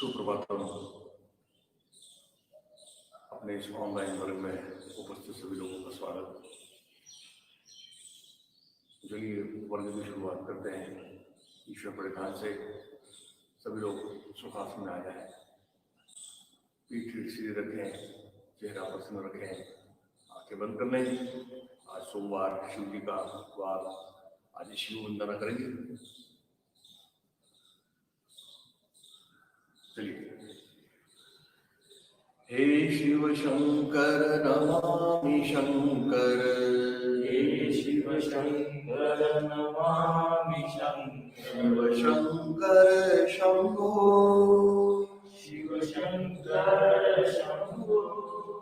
सुप्रभातम। अपने इस ऑनलाइन वर्ग में उपस्थित सभी लोगों का स्वागत। चलिए वर्ग की शुरुआत करते हैं। ईश्वर परिधान से सभी लोग सुखासन में आ जाए। पीठ सीधे रखें, चेहरा प्रसन्न रखें, आंखें बंद कर लें। आज सोमवार शिव जी का वार, आज शिव वंदना करेंगे। चलिए। हे शिव शंकर नमामि शंकर, हे शिव शंकर नमामि शंकर। शिव शंकर शंभो, शिव शंकर शंभो।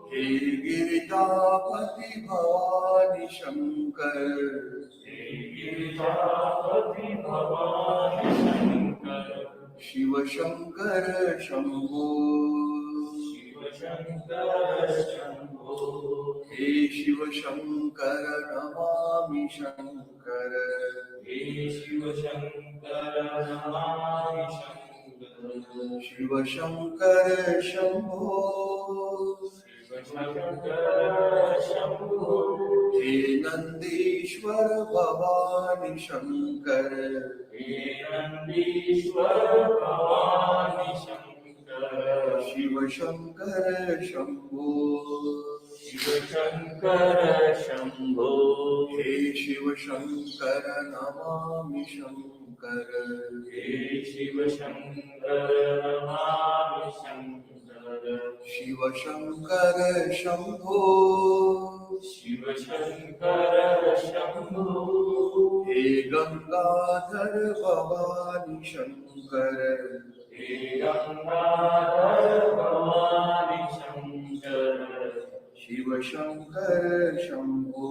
हे गिरिजापति भवानी शंकर, हे गिरिजापति भवानी शंकर। शिव शंकर शंभो, शिव शंकर शंभो। हे शिव शंकर नमामि शंकर, हे शिव शंकर नमामि शंकर। शिव शंकर शंभो, शिव शंकर शंभो। हे नंदीश्वर भवानी शंकर, हे नंदीश्वर भवानी शंकर। शिव शंकर शंभो, शिव शंकर शंभो। हे शिव शंकर नमामि शंकर, हे शिव शंकर नमामि शंकर। शिव शंकर शंभो, शिव शंकर शंभो। हे गंगाधर भवानी शंकर, हे गंगाधर भवानी शंकर। शिव शंकर शंभो,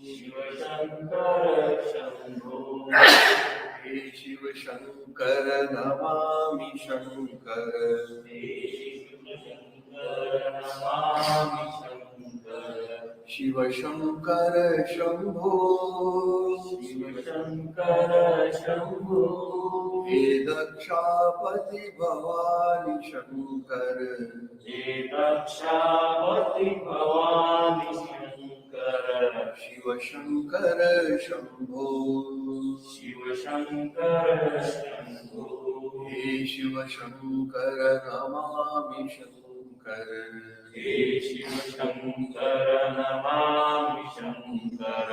शिव शंकर शंभो। हे शिव शंकर नमामि शंकर, हे शिव शंकर नमामि शंकर। शिव शंकर शंभो, शिव शंकर शंभो। हे दक्षापति भवानी शंकर, हे दक्षापति भवानी शंकर। शिव शंकर शंभो, शिव शंकर शंभो। हे शिव शंकर नमामि शंकर, हे शिव शंकर नमामि शंकर।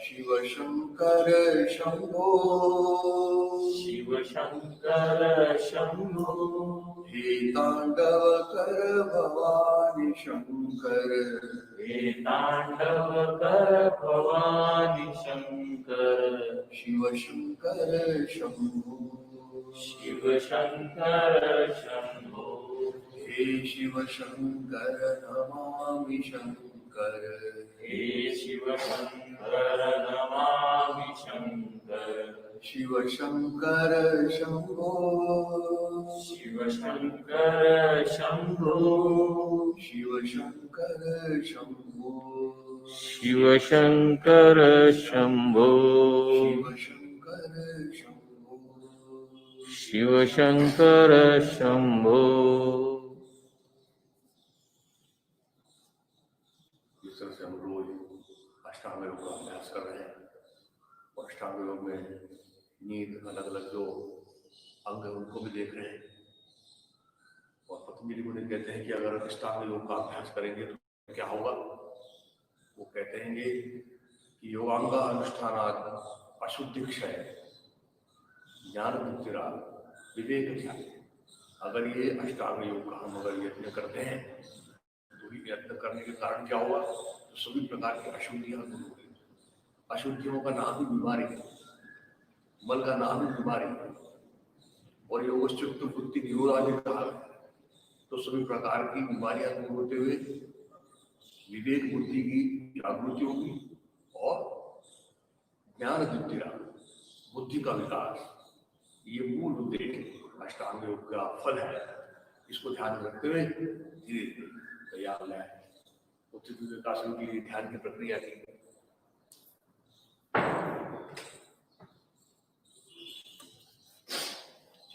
शिव शंकर शंभो, शिव शंकर शंभो। हे तांडवकर भवानी शंकर, हे तांडवकर भवानी शंकर। शिव शंकर शंभो, शिव शंकर शंभो। हे शिव शंकर नमामि शंकर, हे शिव शंकर नमामि शंकर। शिव शंकर शंभो, शिव शंकर शंभो। शिव शंकर शंभो, शिव शंकर शंभो। शिव शंकर शंभो, शिव शंकर शंभो। इस तरह से हम रोज अष्टांग योग का अभ्यास कर रहे हैं। और अष्टांग योग में नींद, अलग अलग जो अंग है उनको भी देख रहे हैं। और पतंजलि मुनि कहते हैं कि अगर अष्टांग योग का अभ्यास करेंगे तो क्या होगा। वो कहते हैं कि योगांगा अनुष्ठानात् अशुद्धि क्षय, ज्ञान बुद्धिरा, विवेक ध्यान। अगर ये अष्टांग योग का हम अगर यत्न करते हैं तो ये यत्न करने के कारण क्या होगा, तो सभी प्रकार की अशुद्धियां दूर होगी। अशुद्धियों का नाम ही बीमारी है, मल का नाम ही बीमारी है। और योगश्चित्त बुद्धि निरोधादि कहा है। तो सभी प्रकार की बीमारियां दूर होते हुए विवेक बुद्धि की जागृति होगी और ज्ञान बुद्धिरा, बुद्धि का विकास, ये मूल उद्देश्य अष्टांग योग का फल है। इसको ध्यान में रखते हुए धीरे धीरे तैयार है उत्थित विकासन की ध्यान की प्रक्रिया की।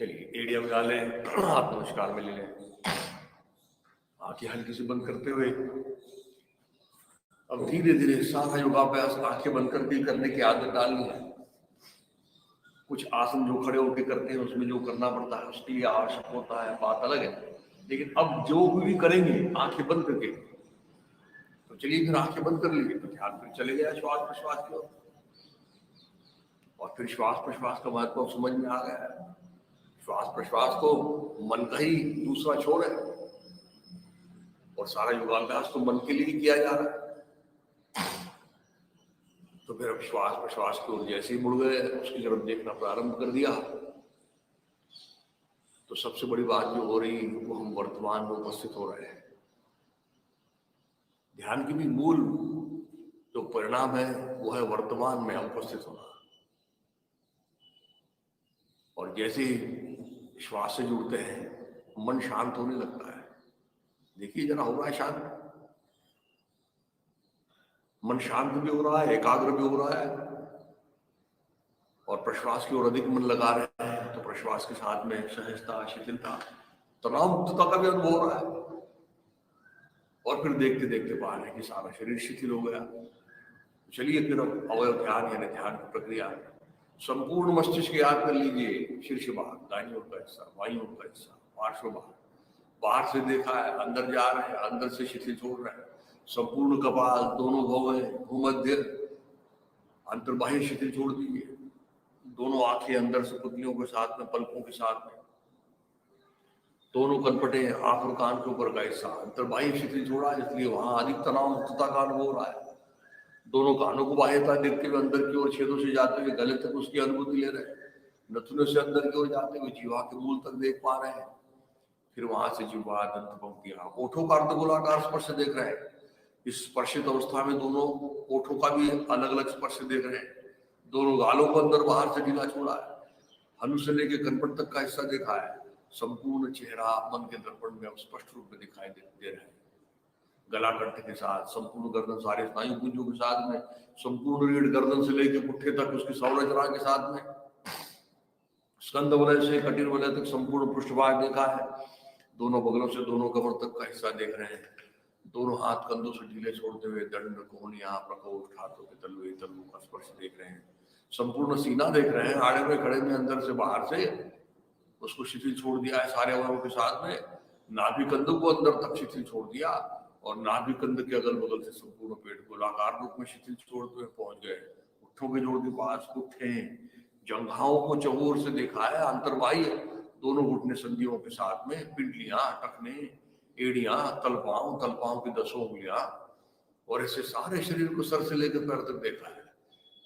चलिए एड़िया मिला लें, हाथ नमस्कार में ले लें, आंखें हल्की से बंद करते हुए अब धीरे धीरे सारा योगाभ्यास आंखें बंद करके करने की आदत डालनी है। कुछ आसन जो खड़े होकर करते हैं उसमें जो करना पड़ता है उसके लिए आवश्यक होता है, बात अलग है। लेकिन अब जो भी करेंगे आंखें बंद करके, तो चलिए फिर आंखें बंद कर लीजिए, तो ध्यान फिर चले गया श्वास प्रश्वास की ओर, और फिर श्वास प्रश्वास का महत्व समझ में आ गया है। श्वास प्रश्वास को मन का ही दूसरा छोर है, और सारा योगाभ्यास तो मन के लिए किया जा रहा है। तो फिर अब श्वास प्रश्वास की ओर जैसे ही मुड़ गए, उसकी तरफ देखना प्रारंभ कर दिया, तो सबसे बड़ी बात जो हो रही वो हम वर्तमान में उपस्थित हो रहे हैं। ध्यान की भी मूल जो परिणाम है वो है वर्तमान में उपस्थित होना। और जैसे ही श्वास से जुड़ते हैं मन शांत होने लगता है। देखिए जरा, हो रहा है शांत, मन शांत भी हो रहा है, एकाग्र भी हो रहा है, और प्रश्वास की ओर अधिक मन लगा रहे हैं तो प्रश्वास के साथ में सहजता, शिथिलता, तनाव मुक्तता का भी अनुभव हो रहा है। और फिर देखते देखते पा रहे हैं कि सारा शरीर शिथिल हो गया। चलिए फिर अब अवयव ध्यान यानी ध्यान की प्रक्रिया, संपूर्ण मस्तिष्क याद कर लीजिए। शीर्ष भाग, दाहिनी ओर का हिस्सा, बाईं ओर का हिस्सा, पार्श्व भाग, बाहर से देखा है, अंदर जा रहे हैं, अंदर से शिथिल छोड़ रहे हैं। संपूर्ण कपाल, दोनों भौहें, भूमध्य, अंतर्बाह्य शिथिल छोड़ दीजिए। दोनों आंखें अंदर से पुतलियों के साथ में, पलकों के साथ में, दोनों कनपटे, आंख और कान के ऊपर का हिस्सा अंतर्बाह्य शिथिल छोड़ा, इसलिए वहां अधिक तनाव मुक्तता का अनुभव हो रहा है। दोनों कानों को बाह्यता देखते हुए अंदर की ओर छेदों से जाते हुए गले तक उसकी अनुभूति ले रहे हैं। नथुनों से अंदर की ओर जाते हुए जीवा के मूल तक देख पा रहे हैं। फिर वहां से जीवा, दंत पंक्तियां, ओठों का अर्धगोलाकार स्पर्श देख रहे हैं। इस स्पर्शित अवस्था में दोनों ओठों का भी अलग अलग स्पर्श देख रहे हैं। दोनों गालों को अंदर बाहर से ढीला छोड़ा है। हनु से लेकर कनपट तक का हिस्सा देखा है। संपूर्ण चेहरा मन के दर्पण में अब स्पष्ट रूप में दिखाई दे रहा है। गला कंठ के साथ, संपूर्ण गर्दन सारे स्नायु पुंजों के साथ में, संपूर्ण रीढ़ गर्दन से लेकर पुट्ठे तक उसकी संरचना के साथ में, स्कंद वलय से कटिर वलय तक संपूर्ण पृष्ठभाग देखा है। दोनों बगलों से दोनों कमर तक का हिस्सा देख रहे हैं। दोनों हाथ कंधों से ढीले छोड़ते हुए दंड, कोहनियां, प्रकोष्ठ, हाथों के तलवे, तलवों का स्पर्श देख रहे हैं। संपूर्ण सीना देख रहे हैं। आड़े में खड़े में अंदर से बाहर से उसको शिथिल छोड़ दिया है सारे अवयवों के साथ में। नाभि कंधों को अंदर तक शिथिल छोड़ दिया, और नाभि कंध के अगल बगल से संपूर्ण पेट गोलाकार रूप में शिथिल छोड़ते हुए पहुंच गए पुट्ठों के जोड़ के पास। पुट्ठे जंघाओं को चौर से देखा है। अंतर्बाह्य दोनों घुटने संधियों के साथ में, पिंडलियां, टखने, एड़ियां, तलपाओं की 10 उंगलियां, और ऐसे सारे शरीर को सर से लेकर पैर तक देखा है।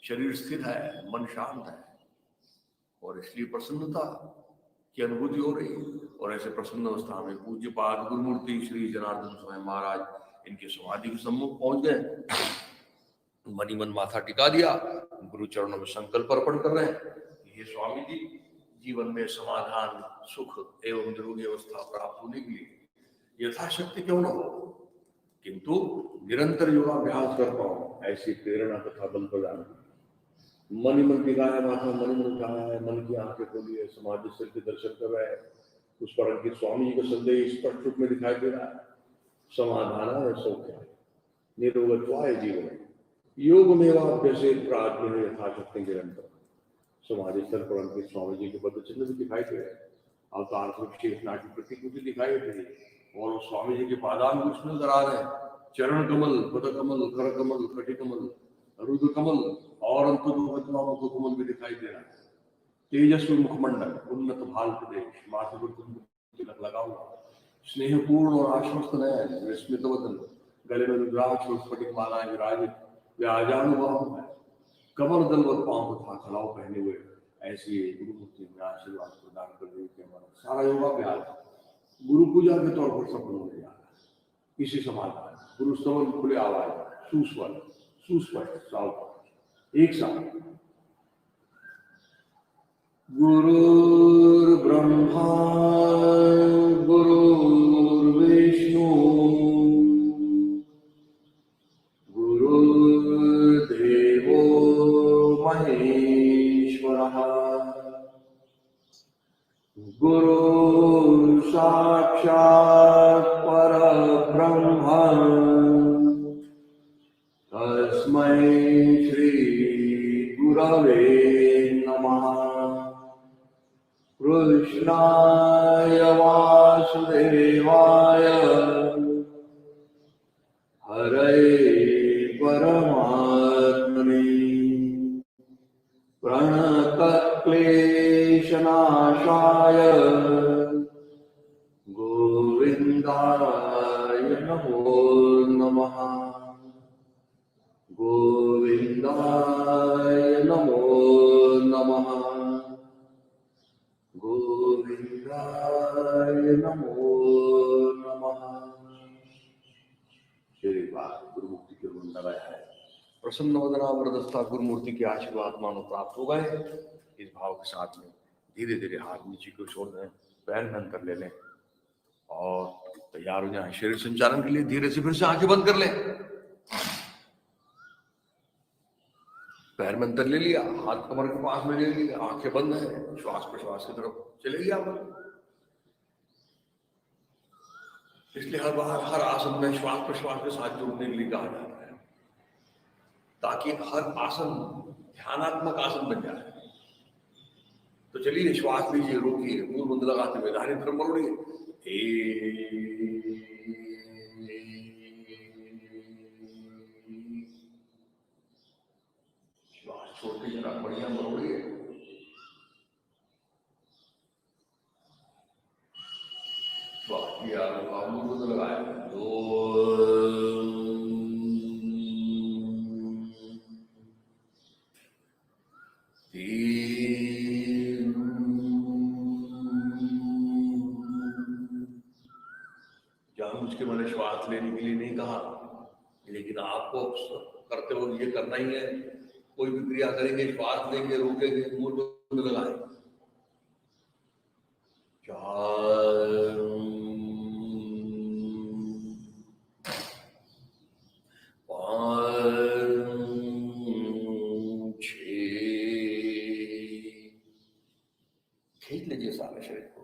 शरीर स्थिर है, मन शांत है, और इसलिए प्रसन्नता की अनुभूति हो रही है। और ऐसे प्रसन्न अवस्था में पूज्यपाद गुरुमूर्ति श्री जनार्दन स्वामी महाराज इनके समाधि के सम्मुख पहुंच गए। मनी मन माथा टिका दिया, गुरु चरणों में संकल्प अर्पण कर रहे हैं। ये स्वामी जी, जीवन में समाधान, सुख एवं निरोगी अवस्था प्राप्त होने के लिए यथाशक्ति क्यों न हो, किंतु निरंतर योगाभ्यास कर पाऊं, ऐसी प्रेरणा तथा बल प्रदान। मन ही मन टिकाया माथा, मन ही मन उठाया है, मन की आंखें खोली है, समाधि स्थिर के दर्शन कर रहे हैं। उस पर अंकित स्वामी जी का संदेश स्पष्ट रूप में दिखाई दे रहा है। समाधान सौख्य निरोगत्वाय जीवन योग मेवाभ्यसे प्राज्ञ यथाशक्ति निरंतर। समाधि स्तर पर अंकित स्वामी जी के पद चिन्ह भी दिखाई दे रहे हैं। अवतार रूप शेषनाग की प्रतीक भी दिखाई दे रही है, और स्वामी जी के पादांकुश नजर आ रहे हैं। चरण कमल, पद कमल, कर कमल, कटि कमल, रुद्र कमल, और अंतुवामों कमल भी दिखाई दे रहा है। तेजस्वी मुखमंडल, उन्नत भाल प्रदेश, माथे पर तिलक लगा हुआ, स्नेहपूर्ण और आश्वस्त नयन, विस्मित वदन, गले में रुद्राक्ष और स्फटिक मालाएं विराजित, व्याजानुभाव है, कमर दलवत पांव तथा खड़ाव पहने हुए, ऐसी गुरुमूर्ति में आशीर्वाद प्रदान कर रही है। हमारा सारा योगाभ्यास गुरु पूजा के तौर पर सफल होने जा रहा है। इसी समाधान गुरु स्तवन खुले आवाज, सुस्वर, सुस्पष्ट, सावधान, एक साथ। गुरुर्ब्रह्मा गुरुर्विष्णु गुरुर्देवो महेश्वरः गुरु साक्षात् परब्रह्म तस्मै श्री गुरवे नमः। कृष्णाय वासुदेवाय हरे परमात्मने प्रणतक्लेशनाशाय गोविन्दाय नमो नमः। गोविन्दाय नमो नमः। गोविन्दाय नमो नमः। श्री बात गुरुमुक्ति के वंदनाया है। प्रसन्न वदना वरदस्ता गुरुमूर्ति के आशीर्वाद मानो प्राप्त हो गए। इस भाव के साथ में धीरे धीरे हाथ नीचे को छोड़ दें, पैर में अंतर ले लें और तैयार हो जाएं शरीर संचालन के लिए। धीरे से फिर से आंखें बंद कर लें। पैर में अंतर ले लिया, हाथ कमर के पास में ले लिया, आंखें बंद है, श्वास प्रश्वास की तरफ चले गया। इसलिए हर बार हर आसन में श्वास प्रश्वास के साथ जुड़ने के लिए कहा जाता है, ताकि हर आसन ध्यानात्मक आसन बन जाए। तो चलिए श्वास लीजिए, रोकिए, मुंह बंद लगाते हुए दाहिने तरफ मरोड़िए। श्वास छोड़ के जरा बढ़िया मरोड़िए। श्वास किया, मुंह बंद लगाया। दो, जानबूझ के मैंने श्वास लेने के लिए नहीं कहा, लेकिन आपको करते वक्त ये करना ही है। कोई भी क्रिया करेंगे, श्वास लेंगे, रोकेंगे, मुंह बंद लगाए। 4, 5, 6, खींच लीजिए सारे शरीर को।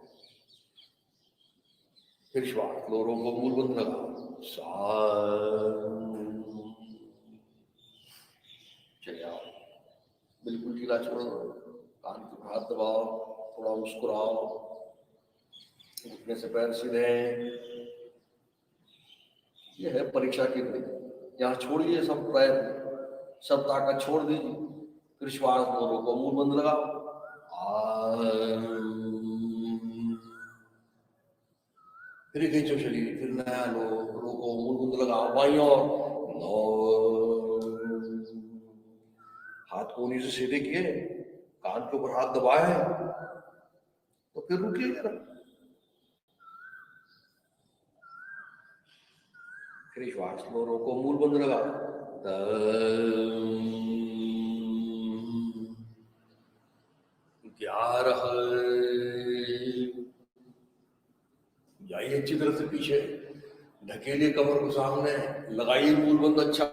फिर श्वास लो, रोको, मुंह बंद लगाओ। 7, चले आओ, बिल्कुल ढीला छोड़ो, कान के हाथ दबाओ, थोड़ा मुस्कुराओ, उठने से पैर सीधे। यह है परीक्षा की घड़ी। यहाँ छोड़िए सब प्रयत्न, सब ताकत छोड़ दीजिए। फिर श्वास लो, रोको, मुंह बंद लगाओ। फिर खींचो शरीर, फिर नया लो, रोको, मुंह बंद लगाओ। बाईं ओर 9, हाथ कोहनी से सीधे किए, कान के ऊपर हाथ दबाए, तो फिर रुकिए जरा। फिर श्वास लो, रोको, मुंह बंद लगाओ। 10, 11, जाइए अच्छी तरह से पीछे, ढकेलिए कमर को सामने, लगाइए मुंह बंद अच्छा,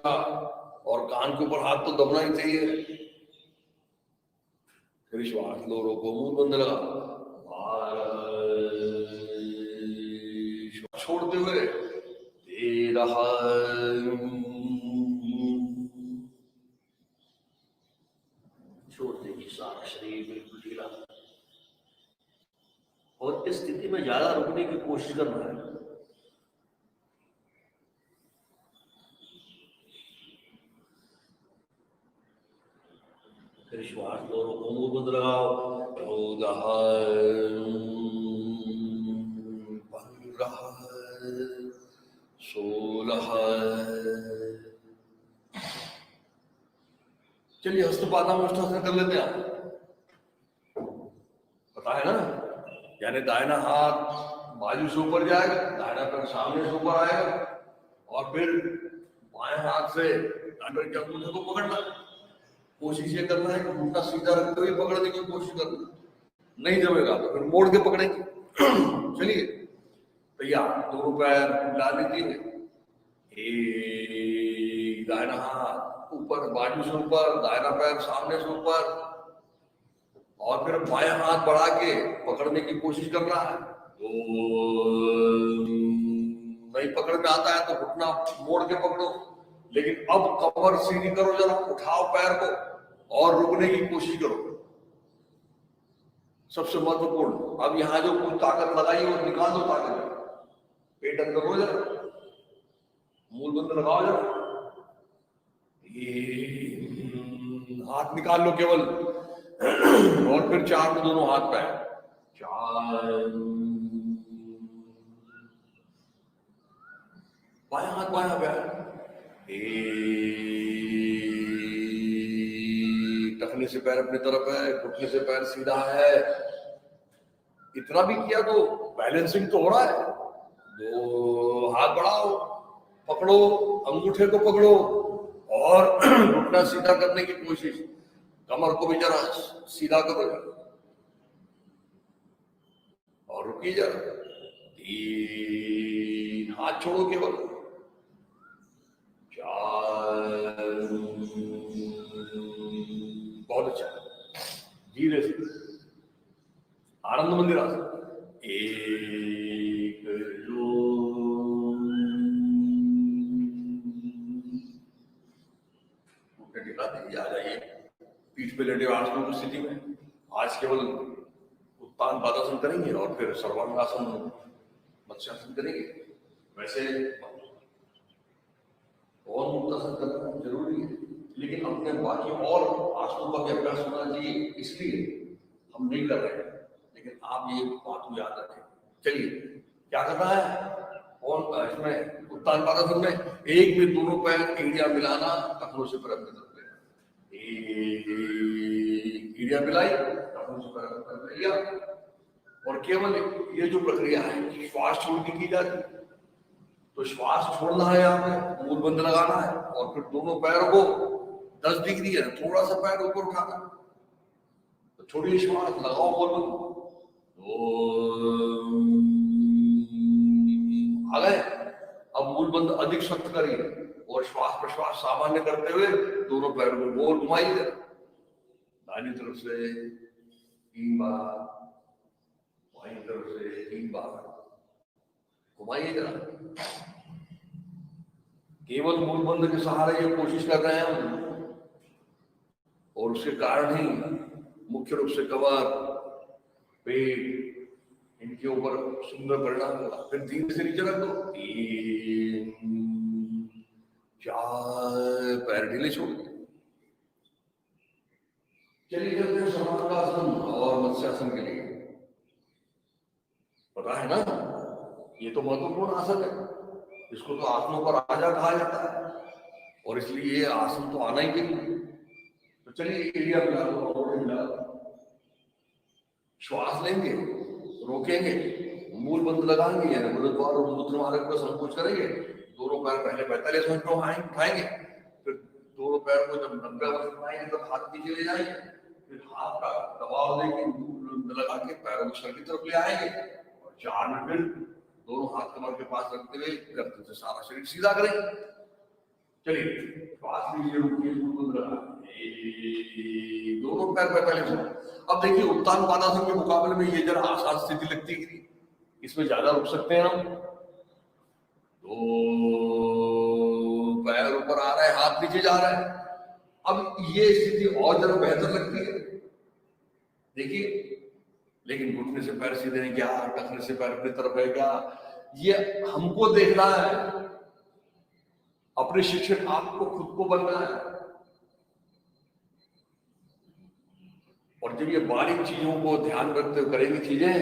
और कान के ऊपर हाथ तो दबना ही चाहिए। फिर श्वास लो, रोको, मुंह बंद लगा, छोड़ते हुए 13, छोड़ दीजिए सारा शरीर बिल्कुल ढीला। और इस स्थिति में ज्यादा रुकने की कोशिश करना है। फिर श्वास लो, रोको, मुंह बंद लगाओ। 14, 15, 16, चलिए हस्तपादाष्टासन कर लेते हैं। पता है ना, यानी दाहिना हाथ बाजू से ऊपर जाएगा, दाहिना पैर सामने से ऊपर आएगा, और फिर बाएं हाथ से अंदर के अंगूठे को पकड़ना। कोशिश ये करना है कि अंगूठा सीधा रखते हुए पकड़ने की कोशिश करना। नहीं जमेगा तो फिर मोड़ के पकड़ेंगे। चलिए तैयार, दोनों पैर डाल दीजिए। दाहिना हाथ ऊपर, बाजू से ऊपर, दाहिना पैर सामने से ऊपर, और फिर बायां हाथ बढ़ा के पकड़ने की कोशिश कर रहा है, तो नहीं पकड़ में आता है तो घुटना मोड़ के पकड़ो, लेकिन अब कमर सीधी करो, जरा उठाओ पैर को और रुकने की कोशिश करो। सबसे महत्वपूर्ण, अब यहां जो कोई ताकत लगाई वो निकाल दो ताकत, पेट अंदर हो जरा, मूल बंद लगाओ जरा, हाथ निकाल लो केवल, और फिर 4 में दोनों हाथ पैर, 4, बायां हाथ बायां पैर, टखने से पैर अपनी तरफ है, घुटने से पैर सीधा है। इतना भी किया तो बैलेंसिंग तो हो रहा है। 2 हाथ बढ़ाओ, पकड़ो, अंगूठे को पकड़ो और घुटना सीधा करने की कोशिश, कमर को भी जरा सीधा करो और रुकिए जरा। 3 हाथ छोड़ो केवल, 4, बहुत अच्छा, धीरे से आनंद मंदिर आसन, 1, 2, टिका दीजिए, आ जाइए पीठ पे लेटे आसनों की स्थिति में। आज केवल उत्तान पादासन करेंगे और फिर सर्वांगासन मत्स्यासन करेंगे। वैसे और मुक्तासन करना जरूरी है, लेकिन अपने बाकी और आसनों का भी अभ्यास होना चाहिए, इसलिए हम नहीं कर रहे हैं, लेकिन आप ये बात को याद रखें। चलिए क्या करना है, और इसमें उत्तान पादासन में एक में दोनों पैर एड़ियां मिलाना, टखनों से पैर अंदर लेना, एड़ियां मिलाई, टखनों से पैर अंदर लिया, और केवल ये जो प्रक्रिया है श्वास छोड़ के की जाती है। तो श्वास छोड़ना है, यहाँ पे मूल बंद लगाना है, और फिर दोनों पैरों को 10 डिग्री है, थोड़ा सा पैर ऊपर उठाना, तो छोड़िए श्वास, लगाओ मूल बंद, आ गए। अब मूल बंद अधिक सख्त करिए और श्वास प्रश्वास सामान्य करते हुए दोनों पैरों को गोल घुमाइए, दाहिनी तरफ से 3 बार, बाईं तरफ से 3 बार घुमाइए जरा। केवल मूल बंद के सहारे ये कोशिश कर रहे हैं हम, और उसके कारण ही मुख्य रूप से कमर, पेट, इनके ऊपर सुंदर परिणाम होगा। फिर धीरे से नीचे रख दो, 3, 4, पैर ढीले छोड़ दिए। चलिए चलते हैं सर्वांगासन और मत्स्यासन के लिए। पता है ना, ये तो महत्वपूर्ण आसन है, इसको तो आसनों पर राजा कहा जाता है, और इसलिए ये आसन तो आना ही चाहिए। तो चलिए एरिया मिला दो, श्वास लेंगे, रोकेंगे, मूल बंद लगाएंगे, यानी गुरुद्वार और मूत्र मार्ग को संकोच करेंगे। दोनों पैर पहले 45 मिनट उठाएंगे, फिर दोनों पैर को जब 90 मिनट उठाएंगे तब हाथ नीचे ले जाएंगे, फिर हाथ का दबाव देके लगा के पैरों को सर की तरफ ले आएंगे, और 4 मिनट फिर दोनों हाथ कमर के पास रखते हुए गर्दन से सारा शरीर सीधा करें। चलिए श्वास लीजिए, रुकिए, दोनों पैर 45 मिनट। अब देखिए उत्तान पादासन के मुकाबले में ये जरा आसान स्थिति लगती है, इसमें ज्यादा रुक सकते हैं हम। तो पैर ऊपर आ रहा है, हाथ नीचे जा रहा है। अब ये स्थिति और जरा बेहतर लगती है, देखिए, लेकिन घुटने से पैर सीधे नहीं क्या, टखने से पैर अपनी तरफ है क्या, ये हमको देखना है। अपने शिक्षक आपको खुद को बनना है, और जब ये बारीक चीजों को ध्यान रखते हुए करेंगे चीजें,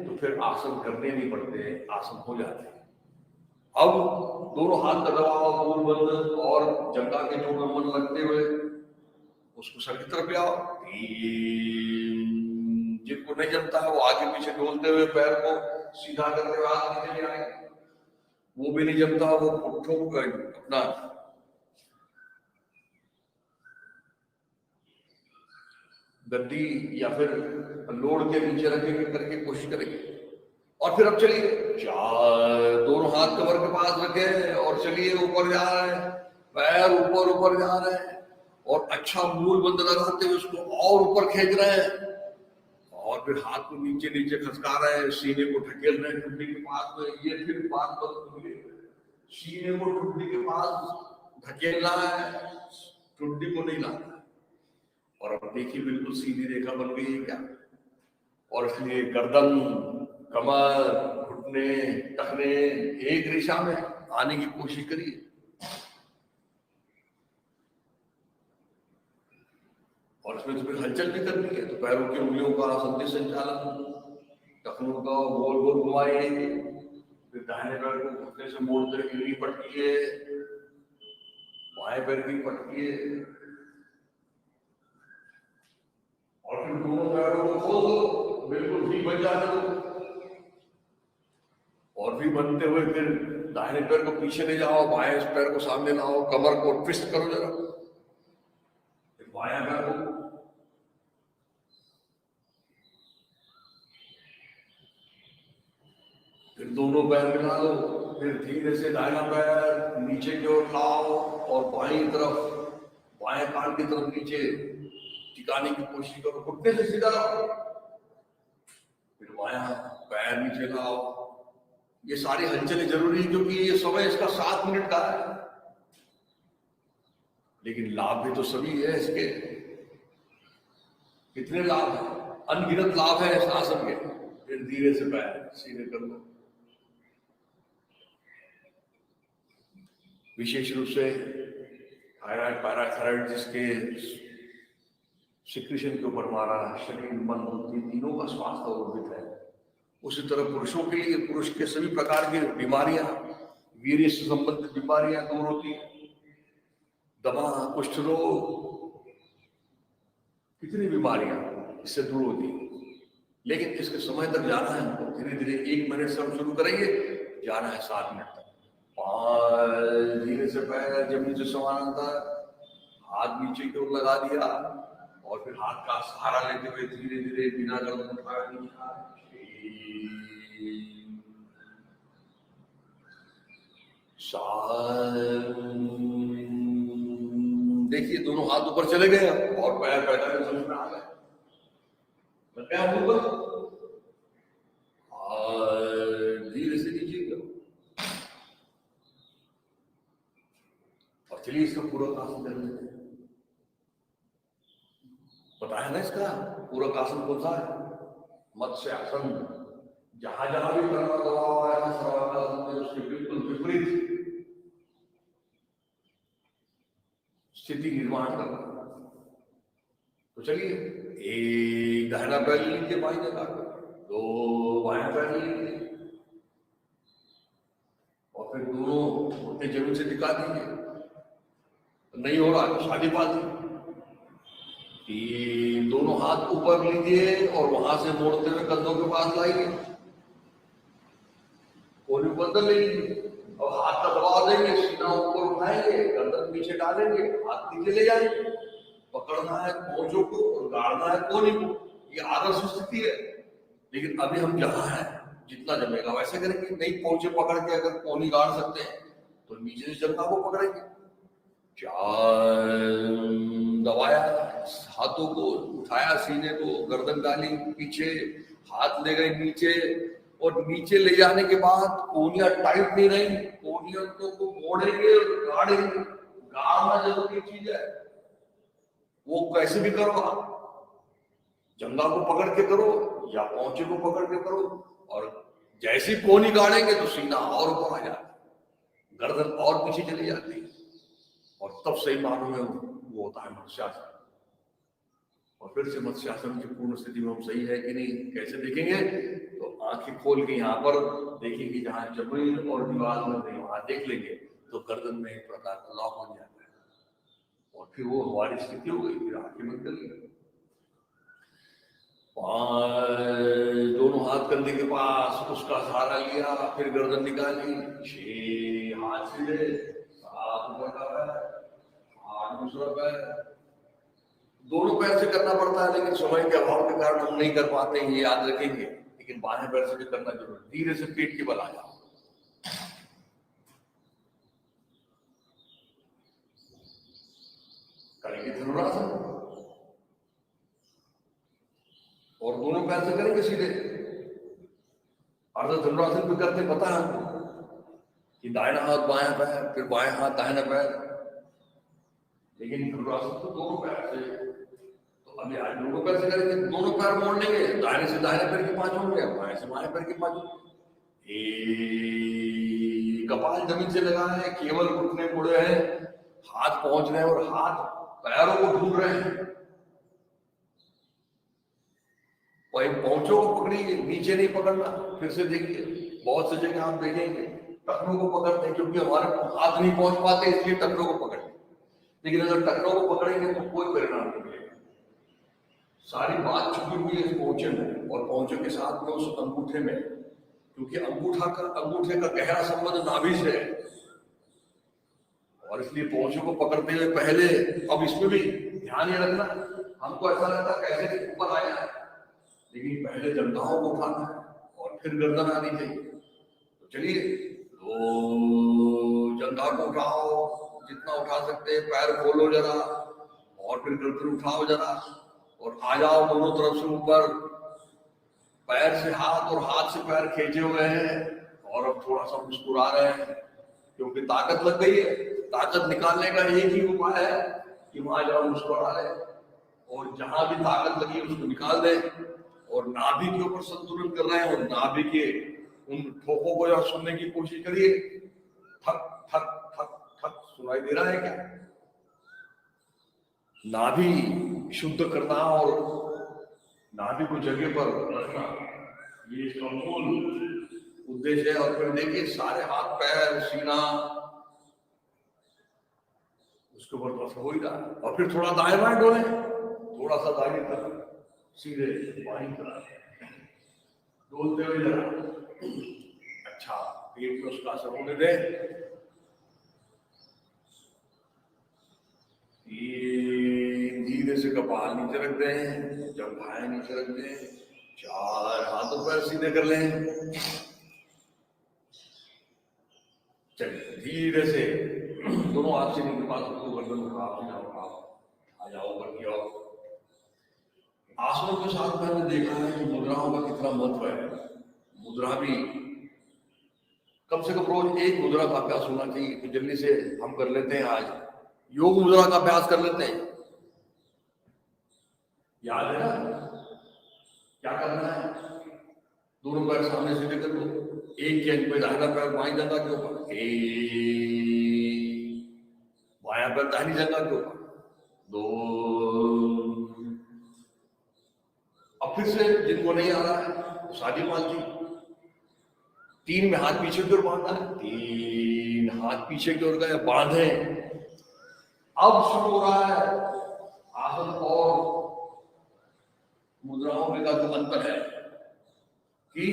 तो फिर आसन करने नहीं पड़ते, आसन हो जाते हैं। अब दोनों हाथ का दबाव, मूल बंद और जंघा के जोड़ में मन लगते हुए उसको सर की तरफ ले आओ। जिनको नहीं जमता है वो आगे पीछे डोलते हुए पैर को सीधा करते हुए हाथ नीचे ले आएंगे। वो भी नहीं जमता, वो पुट्ठों अपना गद्दी या फिर लोड के नीचे रखेंगे, करके कोशिश करेंगे। और फिर अब चलिए, दोनों हाथ कमर के पास रखे और चलिए ऊपर जा रहे हैं, पैर ऊपर ऊपर जा रहे हैं, और अच्छा मूल बंद लगाते हुए उसको और ऊपर खींच रहे हैं। और फिर हाथ को नीचे नीचे खसका रहे हैं, सीने को ढकेल रहे हैं ठुड्डी के पास में। ये फिर बात बदल, सीने को ठुड्डी के पास धकेलना है, ठुड्डी को नहीं लाना है। और अब देखिए बिल्कुल सीधी रेखा बन गई है क्या। और इसलिए गर्दन, कमर, घुटने, टखने एक दिशा में आने की कोशिश करिए। और इसमें तो फिर हलचल भी करनी है, तो पैरों की उंगलियों का संधि संचालन, टखनों का गोल गोल घुमाइए, फिर दाहिने पैर को घुटने से मोड़ते हुए गिरी पटकिए, बाएं पैर की पटकिए, और फिर दोनों पैरों को खोल दो, बिल्कुल ठीक बन जाने दो। और भी बनते हुए फिर दाहिने पैर को पीछे ले जाओ, बाएं पैर को सामने लाओ, कमर को ट्विस्ट करो जरा, फिर बाएं पैर को, फिर दोनों पैर मिला दो, फिर धीरे से दाहिना पैर नीचे की ओर लाओ और बाईं तरफ, बाएं कान की तरफ नीचे टिकाने की कोशिश करो, घुटने से सीधा लाओ, फिर बायां पैर नीचे लाओ। ये सारी हलचलें जरूरी है क्योंकि ये समय इसका 7 मिनट का है, लेकिन लाभ भी तो सभी है इसके। कितने लाभ है, अनगिनत लाभ है इस आसन के। फिर धीरे से पैर सीधे कर लो। विशेष रूप से थायराइड, पैराथायराइड जिसके सिक्रीशन के ऊपर हमारा शरीर, मन, बुद्धि तीनों का स्वास्थ्य अवरोधित है, उसी तरह पुरुषों के लिए पुरुष के सभी प्रकार की बीमारियां, वीर्य से संबंधित बीमारियां दूर होती हैं, दमा, कुष्ठ रोग, कितनी बीमारियां इससे दूर होती हैं। लेकिन इसके समय तक जाना है हमको, धीरे धीरे 1 मिनट से हम शुरू करेंगे, जाना है 7 मिनट तक। धीरे से पैर जमीन से समान था, हाथ नीचे की ओर लगा दिया, और फिर हाथ का सहारा लेते हुए धीरे धीरे बिना गर्दन उठाए देखिए दोनों हाथ ऊपर चले गए और पैर पैदल समझ में आ गए, और धीरे से नीचे गए। और चलिए इसका पूरक आसन कर लेते हैं। पता है ना इसका पूरक आसन कौन सा है? मत्स्य आसन। जहां जहां भी करना दबाव आया है उसके बिल्कुल विपरीत स्थिति निर्माण करना। तो चलिए, एक दाहिना पैर लीजिए बाईं जगह, 2 बायां पैर लीजिए, और फिर दोनों घुटने जमीन से टिका दीजिए। नहीं हो रहा तो शादी बात। दोनों हाथ ऊपर लीजिए और वहां से मोड़ते हुए कंधों के पास लाइए, कोई बदल लीजिए और हाथ का दबाव देंगे, सीना ऊपर उठाएंगे, गर्दन पीछे डालेंगे, हाथ नीचे ले जाएंगे। पकड़ना है मोजों को और गाड़ना है कोहनी को। ये आदर्श स्थिति है। लेकिन अभी हम जहां हैं, जितना जमेगा वैसे करेंगे। नहीं पहुंचे पकड़ के अगर कोहनी गाड़ सकते हैं तो नीचे से जंघा को पकड़ेंगे। 4 दबाया, हाथों को उठाया, सीने को, गर्दन डाली पीछे, हाथ ले गए नीचे, और नीचे ले जाने के बाद कोहनियां टाइट नहीं रही, कोहनियों को मोड़ेंगे और गाड़ेंगे। गाड़ना जरूरी चीज है, वो कैसे भी करो आप, जंघा को पकड़ के करो या पहुंचे को पकड़ के करो। और जैसी कोहनी गाड़ेंगे तो सीना और ऊपर आ जाता है, गर्दन और पीछे चली जाती है, और तब सही मानों में वो होता है मत्स्यासन। और फिर से मत्स्यासन की पूर्ण स्थिति में हम सही है कि नहीं कैसे देखेंगे? तो आंखें खोल के यहाँ पर देखेंगे, जहां जमीन और दीवार में नहीं वहां देख लेंगे तो गर्दन में एक प्रकार का लॉक बन जाता है, और फिर वो हमारी स्थिति हो गई। फिर आंखें बंद कर ली, दोनों हाथ कंधे के पास, उसका सहारा लिया, फिर गर्दन निकाली, 6 हाथ सीधे, 7 ऊपर का पैर, 8 दूसरा पैर। दोनों पैर से करना पड़ता है, लेकिन समय के अभाव के कारण हम नहीं कर पाते हैं, ये याद रखेंगे। लेकिन बाएं पैर से भी करना जरूरी। धीरे से पेट के बल आ जाओ, करेंगे धनुरासन। और दोनों पैर से करेंगे सीधे। अर्ध धनुरासन भी करते पता है हमको कि दाहिना हाथ बायां पैर, फिर बायां हाथ दाहिना पैर, लेकिन धनुरासन तो दोनों पैर से। तो अभी आज दोनों पैर से करेंगे, दोनों पैर मोड़ लेंगे, दाहिने से दाहिने पैर की 5 होंगे, बाएं से बाएं पैर की 5। कपाल जमीन से लगा है, केवल घुटने मुड़े हैं, हाथ पहुंच रहे हैं और हाथ पैरों को ढूंढ रहे हैं। पहुंचो को पकड़िए, नीचे नहीं पकड़ना। फिर से देखिए, बहुत सी जगह आप देखेंगे टखनों को पकड़ते हैं, क्योंकि हमारे हाथ नहीं पहुंच पाते इसलिए टखनों को पकड़ते। लेकिन अगर टखनों को पकड़ेंगे तो कोई परिणाम नहीं मिलेगा। सारी बात छुपी हुई है पहुंचे में, और पहुंचे के साथ में उस अंगूठे में, क्योंकि अंगूठे का गहरा संबंध नाभि से है, और इसलिए पहुंचे को पकड़ते हुए पहले, अब इसमें भी ध्यान ये रखना, हमको ऐसा लगता है कैसे ऊपर आया है, लेकिन पहले जंघाओं को उठाना है और फिर गर्दन आनी चाहिए। तो चलिए, तो जंघा को उठाओ जितना उठा सकते हैं, पैर खोलो जरा, और फिर गर्दन उठाओ जरा, और आ जाओ दोनों तरफ से ऊपर। पैर से हाथ और हाथ से पैर खींचे हुए हैं, और अब थोड़ा सा मुस्कुरा रहे हैं, क्योंकि ताकत लग गई है। ताकत निकालने का एक ही उपाय है कि वहां जाओ मुस्कुरा रहे, और जहां भी ताकत लगी उसको निकाल दें, और नाभि के ऊपर संतुलन कर रहे हैं, और नाभि के उन ठोकों को जरा सुनने की कोशिश करिए। ठक ठक ठक ठक सुनाई दे रहा है क्या? नाभि शुद्ध करना और नाभि को जगह पर रखना, ये इसका मूल उद्देश्य है। और फिर देखिए, सारे हाथ पैर सीना उसके ऊपर बस हो ही रहा, और फिर थोड़ा दाएं बाएं डोले, थोड़ा सा दाहिनी तरफ, सीधे बाईं तरफ डोलते हुए जरा। अच्छा, पेट में उसका असर होने दे। ये धीरे से कपाल नीचे रख दें, जंघाएं नीचे रख दें, 4 हाथों पैर सीधे कर लें। चलिए, धीरे से दोनों हाथ से नीचे पास को गर्दन उठाओ, आ जाओ ऊपर की ओर। आसनों के साथ मैंने देखा है कि मुद्राओं का कितना महत्व है। मुद्रा भी कम से कम रोज एक मुद्रा का अभ्यास होना चाहिए। तो जल्दी से हम कर लेते हैं, आज योग मुद्रा का अभ्यास कर लेते हैं। याद है ना क्या करना है? दोनों पैर सामने सीधे कर लो, एक के अंक पे दाहिना पैर बाईं जंघा के ऊपर, बायां पैर दाहिनी जंघा के ऊपर, 2। अब फिर से जिनको नहीं आ रहा है सादी मालती, 3 में हाथ पीछे की ओर बांधना है, 3 हाथ पीछे की ओर गए, बांधे। अब शुरू हो रहा है आसन और मुद्राओं में का जो अंतर है कि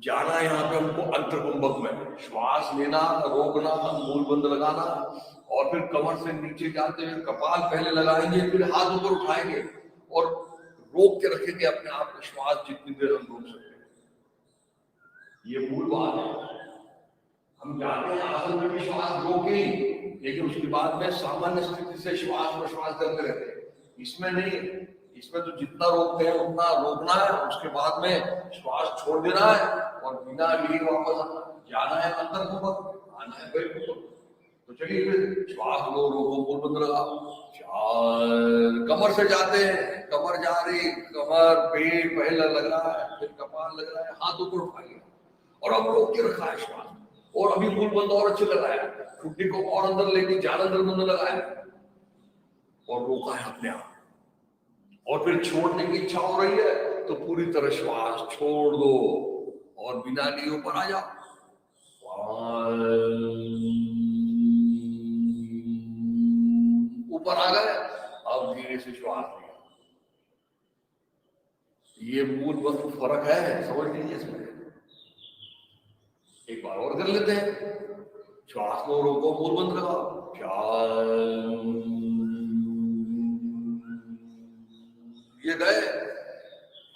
जाना है यहाँ पे हमको अंतर्कुंभक में, श्वास लेना, रोकना, मूल बंद लगाना, और फिर कमर से नीचे जाते हुए कपाल पहले लगाएंगे, फिर हाथ ऊपर उठाएंगे और रोक के रखेंगे अपने आप को, श्वास जितनी देर हम रोक सकते हैं। ये मूल बात है। हम जाते हैं आसन में भी श्वास रोके, लेकिन उसके बाद में सामान्य स्थिति से श्वास प्रश्वास करते रहते हैं। इसमें नहीं, इसमें तो जितना रोकते हैं उतना रोकना है, उसके बाद में श्वास छोड़ देना है और बिना लिए वापस आना। जाना है अंतर्कुंभक, आना है बहिर्कुंभक। तो चलिए, फिर श्वास लो, रोको, मूल बंद लगाओ, 4। कमर से जाते हैं, कमर जा रही, कमर पेट पहले लग रहा है, फिर कपाल लग रहा है, हाथ ऊपर उठा लिया और अब रोक के रखा है श्वास, और अभी मूल बंद और अच्छे लगाया, ठुड्डी को और अंदर लेके ज्यादा अंदर बंद लगाया और रोका है अपने आप। और फिर छोड़ने की इच्छा हो रही है तो पूरी तरह श्वास छोड़ दो और बिना लिए ऊपर आ जाओ। ऊपर आ गए, अब धीरे से श्वास लिया। ये मूल वस्तु फर्क है, समझ लीजिए इसमें। एक बार और कर लेते हैं, श्वास को रोको, मूल बंद लगाओ, 4। ये गए,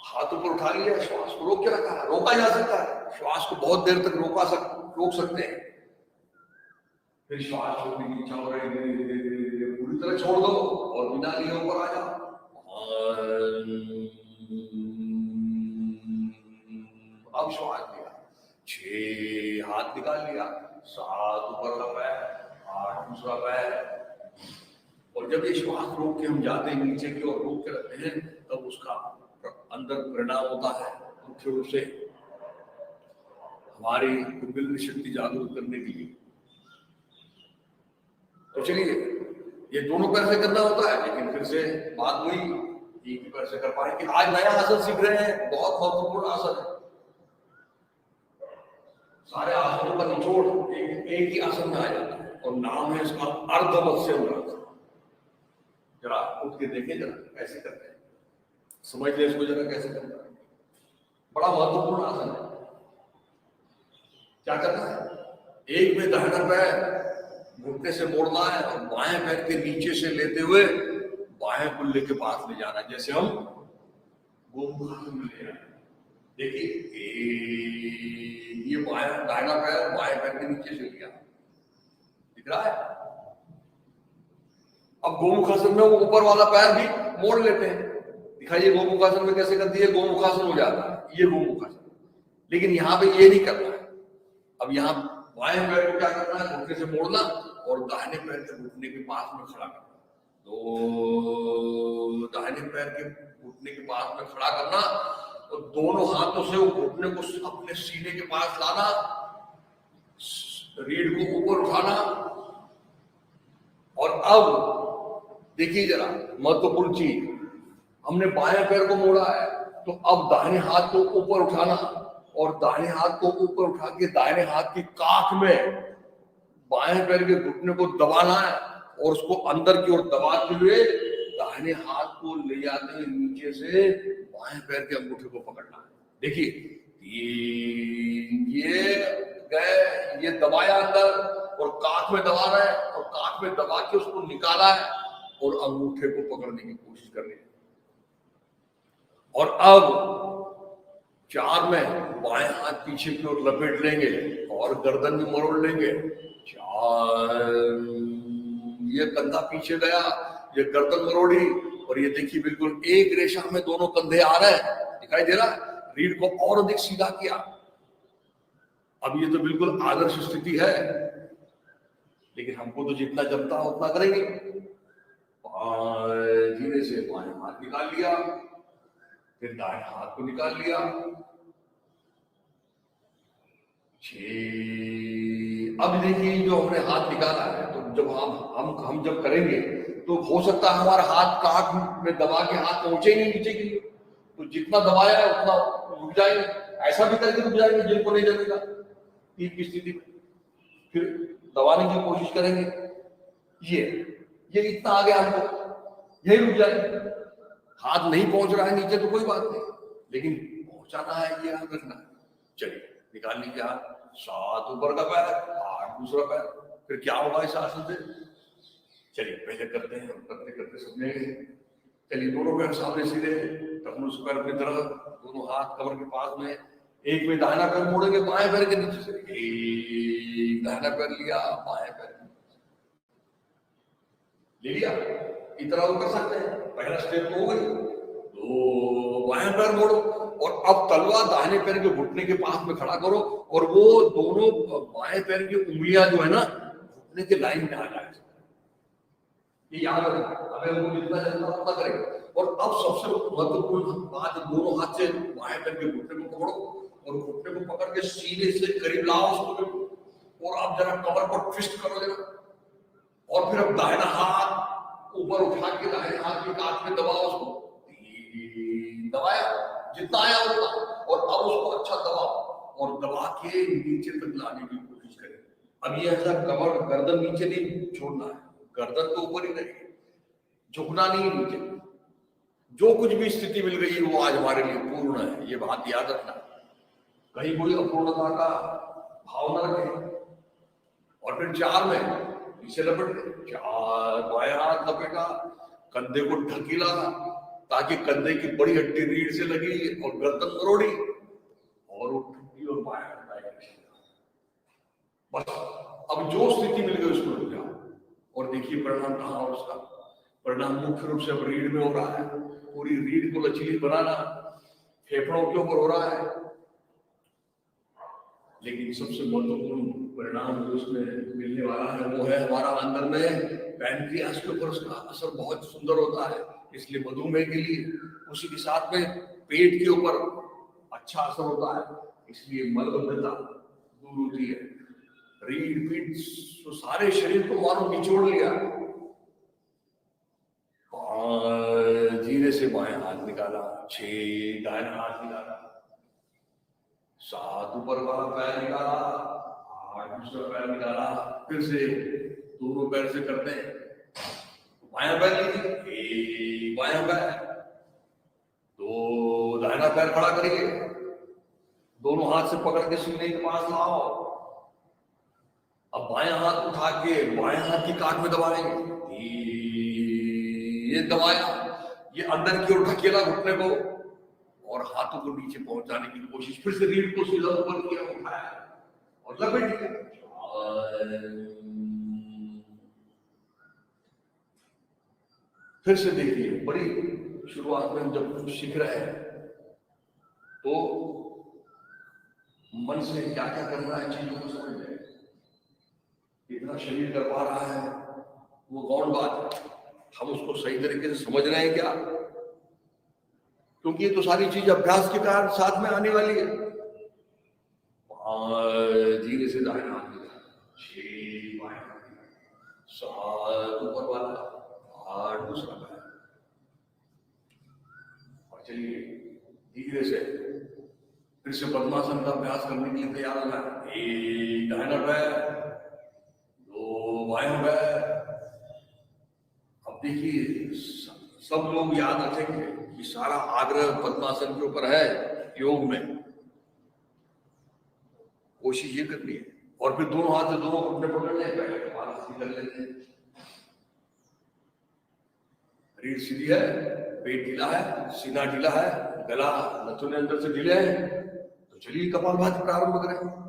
हाथ ऊपर उठा लिया, श्वास को रोक के रखा है। रोका जा सकता है, श्वास को बहुत देर तक रोक सकते हैं। फिर श्वास छोड़ने की इच्छा हो रही है, धीरे पूरी तरह छोड़ दो और बिना लिए ऊपर आ जाओ। श्वास लिया, 6 हाथ निकाल लिया, 7 ऊपर का पैर, 8 दूसरा पैर। और जब ये श्वास रोक के हम जाते हैं नीचे की ओर रोक के रखते हैं, तब उसका अंदर परिणाम होता है मुख्य रूप से हमारी कुंडलिनी शक्ति जागरूक करने के लिए। तो चलिए, ये दोनों पैर से करना होता है, लेकिन फिर से बात हुई एक ही पैर से कर पाए कि आज नया आसन सीख रहे हैं, बहुत महत्वपूर्ण आसन है। सारे आसनों का निचोड़ एक ही आसन में आ जाता है और नाम है इसका अर्धमत्स्य। जरा उठ के देखें, जरा कैसे करते हैं, समझ ले इसको जरा कैसे करना है। बड़ा महत्वपूर्ण आसन है। क्या करना है, एक में दाहिना पैर घुटने से मोड़ना है और बाएं पैर के नीचे से लेते हुए बाएं कुल्ले के पास ले जाना है, जैसे हम गोमुखासन में ले रहे हैं। देखिए, ये दाहिना पैर बाएं पैर के नीचे से लिया, दिख रहा है। अब गोमुखासन में वो ऊपर वाला पैर भी मोड़ लेते हैं। दिखाइए गोमुखासन में कैसे करती है, गोमुखासन हो जाता है ये गोमुखासन। लेकिन यहाँ पे ये नहीं करना है। अब यहाँ बाएं पैर को क्या करना है, घुटने से मोड़ना और दाहिने पैर के घुटने के पास में खड़ा करना। तो दाहिने पैर के घुटने के पास में खड़ा करना और दोनों हाथों से वो घुटने को अपने सीने के पास लाना, रीढ़ को ऊपर उठाना। और अब देखिए जरा महत्वपूर्ण चीज, हमने बाएं पैर को मोड़ा है, तो अब दाहिने हाथ को ऊपर उठाना और दाहिने हाथ को ऊपर उठा के दाहिने हाथ की काख में बाएं पैर के घुटने को दबाना है और उसको अंदर की ओर दबाते हुए दाहिने हाथ को ले जाते हुए नीचे से बाएं पैर के अंगूठे को पकड़ना है। देखिए, ये दबाया अंदर और काख में दबा रहा है और काख में दबा के उसको निकाला है और अंगूठे को पकड़ने की कोशिश कर रहे हैं। और अब 4 में बाएं हाथ पीछे की ओर लपेट लेंगे और गर्दन भी मरोड़ लेंगे। 4, ये कंधा पीछे गया, ये गर्दन मरोड़ी और ये देखिए बिल्कुल एक रेशा में दोनों कंधे आ रहे हैं, दिखाई दे रहा है। रीढ़ को और अधिक सीधा किया। अब ये तो बिल्कुल आदर्श स्थिति है, लेकिन हमको तो जितना जमता है उतना करेंगे। धीरे से बाएं हाथ निकाल लिया, फिर दाएं हाथ को निकाल लिया। 6, अब देखिए जो हमने हाथ निकाला है, तो जब हम जब करेंगे तो हो सकता है हमारा हाथ काख में दबा के हाथ पहुंचे ही नहीं नीचे की, तो जितना दबाया है उतना रुक जाएंगे। ऐसा भी करके रुक जाएंगे जिनको नहीं जमेगा ठीक की स्थिति में, फिर दबाने की कोशिश करेंगे। ये इतना आ गया हमको, यही रुक जाएंगे। हाथ नहीं पहुंच रहा है नीचे तो कोई बात नहीं, लेकिन पहुंचाना है, ये याद रखना है। चलिए निकाल लीजिए हाथ, 7 ऊपर का पैर, 8 दूसरा पैर। फिर क्या होगा इस आसन से, चलिए पहले करते हैं, करते करते समझेंगे। चलिए दोनों पैर सामने सीधे, टखनों से पैर अपनी तरफ, दोनों हाथ कमर के पास में। एक में दाहिना पैर मोड़ेंगे बाएं पैर के नीचे से, एक दाहिना पैर लिया, बाएं पैर ले लिया। इतना कर सकते हैं, पहला स्टेप तो हो गई। तो बाएं पैर मोड़ो और अब तलवा दाहिने पैर के घुटने के पास में खड़ा करो और वो दोनों बाएं पैर की उंगलियां जो है ना घुटने के लाइन में आ जाए। ये याद रखना, अगर वो जितना जल्दी उतना करेंगे। और अब सबसे महत्वपूर्ण बात, दोनों हाथ से बाएं पैर के घुटने को पकड़ो और घुटने को पकड़ के सीने से करीब लाओ उसको, और आप जरा कमर को ट्विस्ट करो जरा। और फिर अब दाहिना हाथ ऊपर उठा के दाहिने हाथ की काख में दबाओ उसको, दबाया जितना आया उतना, और अब उसको अच्छा दबाओ और दबा के नीचे तक लाने की कोशिश करें। अब ये ऐसा कमर गर्दन नीचे नहीं छोड़ना है, गर्दन तो ऊपर ही रहेगी, झुकना नहीं नीचे। जो कुछ भी स्थिति मिल गई वो आज हमारे लिए पूर्ण है, ये बात याद रखना। कहीं कोई अपूर्णता का भाव न रखें। और फिर 4 में पीछे लपेट, 4 बाएं हाथ लपेटा, कंधे को ढकीला ताकि कंधे की बड़ी हड्डी रीढ़ से लगी और गर्दन मरोड़ी और उठी और बाएं हाथ बस। अब जो स्थिति मिल गई उसमें रुक जाओ और देखिए परिणाम कहाँ हो उसका। परिणाम मुख्य रूप से अब रीढ़ में हो रहा है, पूरी रीढ़ को लचीली बनाना, फेफड़ों के ऊपर हो रहा है। लेकिन सबसे महत्वपूर्ण परिणाम जो उसमें मिलने वाला है वो है हमारा अंदर में पैनक्रियास के ऊपर उसका असर बहुत सुंदर होता है। इसलिए मधुमेह के लिए उसी के साथ में पेट के ऊपर अच्छा असर होता है, इसलिए मलबद्धता दूर होती है। रीढ़ पीठ तो सारे शरीर को मानो निचोड़ लिया। धीरे से बाएं हाथ निकाला, 6 दाएं हाथ निकाला, 7 ऊपर वाला पैर निकाला, 8 दूसरा पैर निकाला, फिर से दोनों पैर से करते हैं। बायां पैर लीजिए, बायां पैर, 2 दाहिना पैर खड़ा करिए, दोनों हाथ से पकड़ के सीने के पास लाओ। अब बायां हाथ उठा के बाएं हाथ की काट में दबाएंगे, ये दबाया, ये अंदर की ओर ढकेला घुटने को और हाथों को नीचे पहुंचाने की कोशिश। फिर से रीढ़ को सीधा ऊपर किया, उठाया और लपेट दिया। फिर से देखिए, बड़ी शुरुआत में जब सीख रहे हैं तो मन से क्या क्या करना है चीजों को समझ लें। इतना शरीर कर पा रहा है वो गौण बात है, हम उसको सही तरीके से समझ रहे हैं क्या? क्योंकि ये तो सारी चीज अभ्यास के कारण साथ में आने वाली है। धीरे से दाहिना हाथ निकाला, 6 बाएं हाथ, 7 ऊपर वाला, 8 दूसरा पैर, और चलिए धीरे से फिर से पद्मासन का अभ्यास करने के लिए तैयार होना है। 1 दाहिना पैर, 2 बायां पैर। अब देखिए, सब लोग याद रखेंगे कि सारा आग्रह पद्मासन के ऊपर है योग में। कोशिश ये करनी है, और फिर दोनों हाथ से दोनों घुटने पकड़ लें, पहले कपाल कर लेते हैं। रीढ़ सीधी है, पेट ढीला है, सीना ढीला है, गला नथुने अंदर से ढीले हैं, तो चलिए कपालभाति प्रारंभ करें।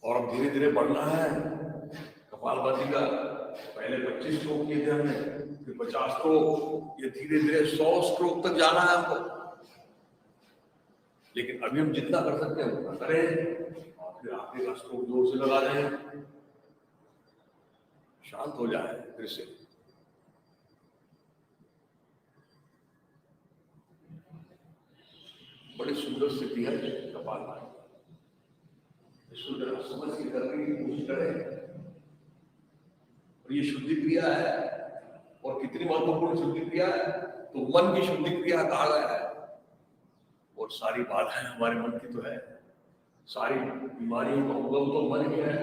और अब धीरे धीरे बढ़ना है कपालभाति का। पहले 25 स्ट्रोक किए थे हमने, फिर 50 स्ट्रोक, ये धीरे धीरे 100 स्ट्रोक तक जाना है हमको। लेकिन अभी हम जितना कर सकते हैं उतना करें, और फिर आखिरी का स्ट्रोक जोर से लगा दें, शांत हो जाए। फिर से बड़ी सुंदर स्थिति है कपालभाति, इसको जरा समझ के करने की कोशिश करें। और ये शुद्धि क्रिया है, और कितनी महत्वपूर्ण शुद्धि क्रिया है, तो मन की शुद्धि क्रिया कहा गया है। और सारी बाधाएं हमारे मन की तो है, सारी बीमारियों का उद्गम तो मन ही है।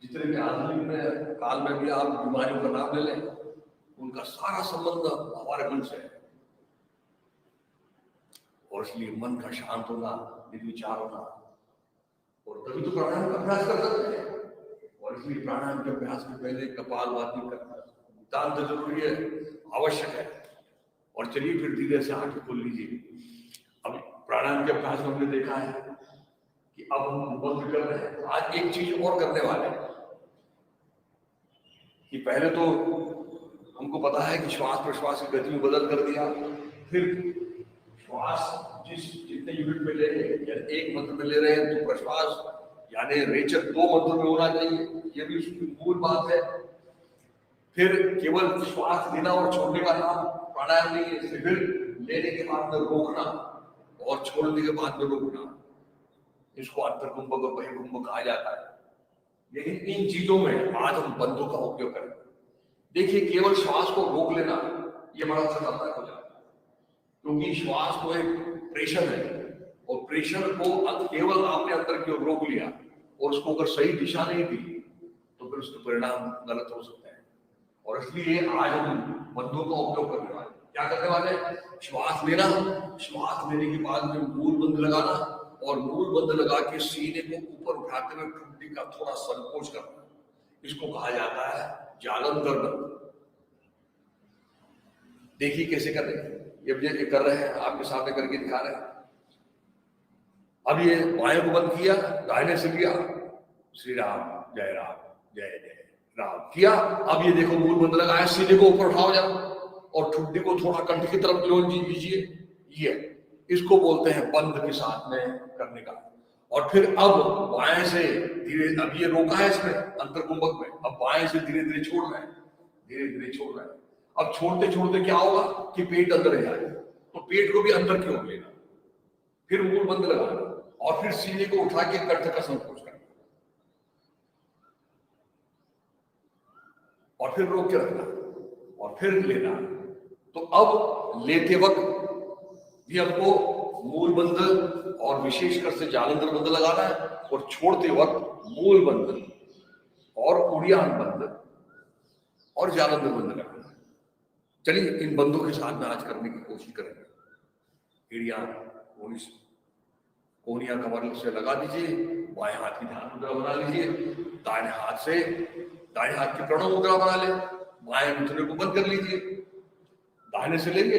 जितने भी आधुनिक में काल में भी आप बीमारियों का नाम ले लें, उनका सारा संबंध हमारे मन से है। और इसलिए मन का शांत होना, निर्विचार होना, और तभी तो प्राणायाम का अभ्यास कर सकते हैं। और इसलिए प्राणायाम के अभ्यास के पहले कपालभाति करना नितांत जरूरी है, आवश्यक है। और चलिए फिर धीरे से आंखें खोल लीजिए। अब प्राणायाम के अभ्यास में हमने देखा है कि अब हम बंद कर रहे हैं। आज एक चीज और करने वाले हैं कि पहले तो हमको पता है कि श्वास प्रश्वास की गति में बदल कर दिया, फिर श्वास जितने यूनिट में ले रहे हैं, यानी 1 मंत्र में ले रहे हैं तो प्रश्वास यानी रेचक 2 मंत्र में होना चाहिए, ये भी उसकी मूल बात है। फिर केवल श्वास लेना और छोड़ने का नाम प्राणायाम नहीं है, फिर लेने के बाद में रोकना और छोड़ने के बाद में रोकना, इसको अंतर्कुंभक और बहिर्कुंभक कहा जाता है। लेकिन इन चीजों में आज हम बंधों का उपयोग करें। देखिए, केवल श्वास को रोक लेना ये बड़ा खतरनाक हो जाता है, क्योंकि श्वास तो एक प्रेशर है, और प्रेशर को केवल आपने अंदर की ओर रोक लिया और उसको अगर सही दिशा नहीं दी तो फिर उसके परिणाम गलत हो सकते हैं। और इसलिए आज हम बंधों का उपयोग करने वाले क्या करने वाले हैं? श्वास लेना, श्वास लेने के बाद में मूल बंध लगाना और मूल बंध लगा के सीने को ऊपर उठाते हुए ठुड्डी का थोड़ा संकोच करना। इसको कहा जाता है जालंधर बंध। देखिए कैसे कर रहे हैं, ये कर रहे हैं, आपके सामने करके दिखा रहे हैं। अब ये बाएं को बंद किया, दाहिने से लिया, श्री राम जय जय राम किया। अब ये देखो मूल बंद लगाया, सीने को ऊपर उठाओ जाओ और ठुड्डी को थोड़ा कंठ की तरफ लीजिए। ये इसको बोलते हैं बंद के साथ में करने का। और फिर अब बाएं से धीरे, अब ये रोका है इसमें अंतर कुंभक में, अब बाएं से धीरे धीरे छोड़ रहे हैं, धीरे धीरे छोड़ रहे हैं। अब छोड़ते छोड़ते क्या होगा कि पेट अंदर जाए, तो पेट को भी अंदर की ओर लेना, फिर मूल बंद लगाना और फिर सीने को उठा के कंठ का संकोच करना और फिर रोक के रखना और फिर लेना। तो अब लेते वक्त भी हमको मूल बंद और विशेषकर से जालंधर बंद लगाना है और छोड़ते वक्त मूल बंद और उड़ियान बंद और जालंधर बंद लगाना है। चलिए इन बंदों के साथ में आज करने की कोशिश करेंगे। एड़ियान कोनिया कमर से लगा दीजिए, बाएं हाथ की ध्यान मुद्रा बना लीजिए, दाहिने हाथ की प्रणव मुद्रा बना ले, बाएं मुद्रे को बंद कर लीजिए, दाहिने से लेंगे,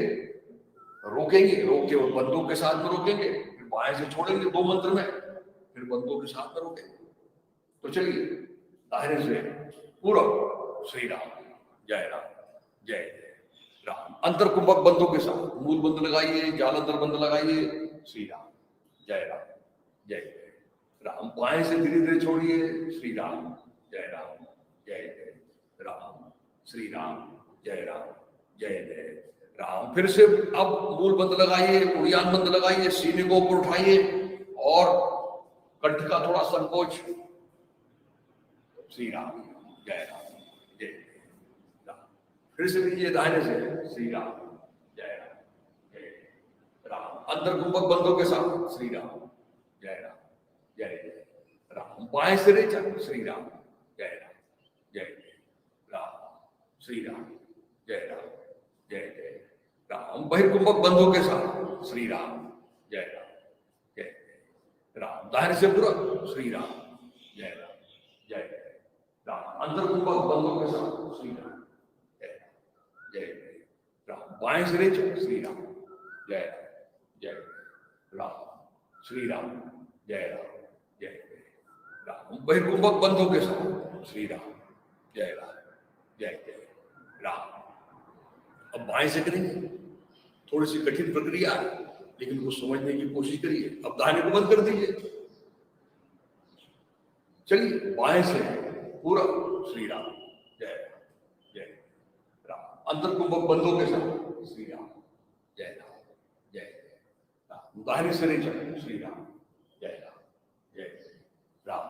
रोकेंगे, रोक के और बंदों के साथ में रोकेंगे, फिर बाएं से छोड़ेंगे 2 मंत्र में, फिर बंदों के साथ में रोकेंगे। तो चलिए दाहिने से पूरा श्री राम जय राम। अंतर कुंभक बंदों के साथ मूल बंद लगाइए, जालंधर बंद लगाइए, श्री राम जय राम। बाएं से धीरे धीरे छोड़िए, श्री राम जय राम, श्री राम जय राम। फिर से अब मूल बंद लगाइए, उड़ियान बंद लगाइए, सीने को ऊपर उठाइए और कंठ का थोड़ा संकोच, श्री राम जय राम। फिर से लीजिए दाहिने से, श्री राम जय राम। अंतर कुंभक बंदों के साथ श्री राम जय राम। बाएं से रेचा, श्री राम जय राम, श्री राम जय राम। बहिर्कुंभक बंदों के साथ श्री राम जय राम। दाहिने से पूरा श्री राम जय राम। अंतर कुंभक बंदों के साथ श्री राम जय राम। बाएं से रेचा, श्री राम जय राम, श्री राम जय राम। बहिर्कुंभक बंदों के साथ श्री राम जय राम। अब बाएं से करेंगे, थोड़ी सी कठिन प्रक्रिया है लेकिन वो समझने की कोशिश करिए। अब दाहिने को बंद कर दीजिए, चलिए बाएं से पूरा श्री राम जय राम। अंतर कुंभक बंदों के साथ श्री राम जय राम। दाहिने से नीचे श्री राम जय राम,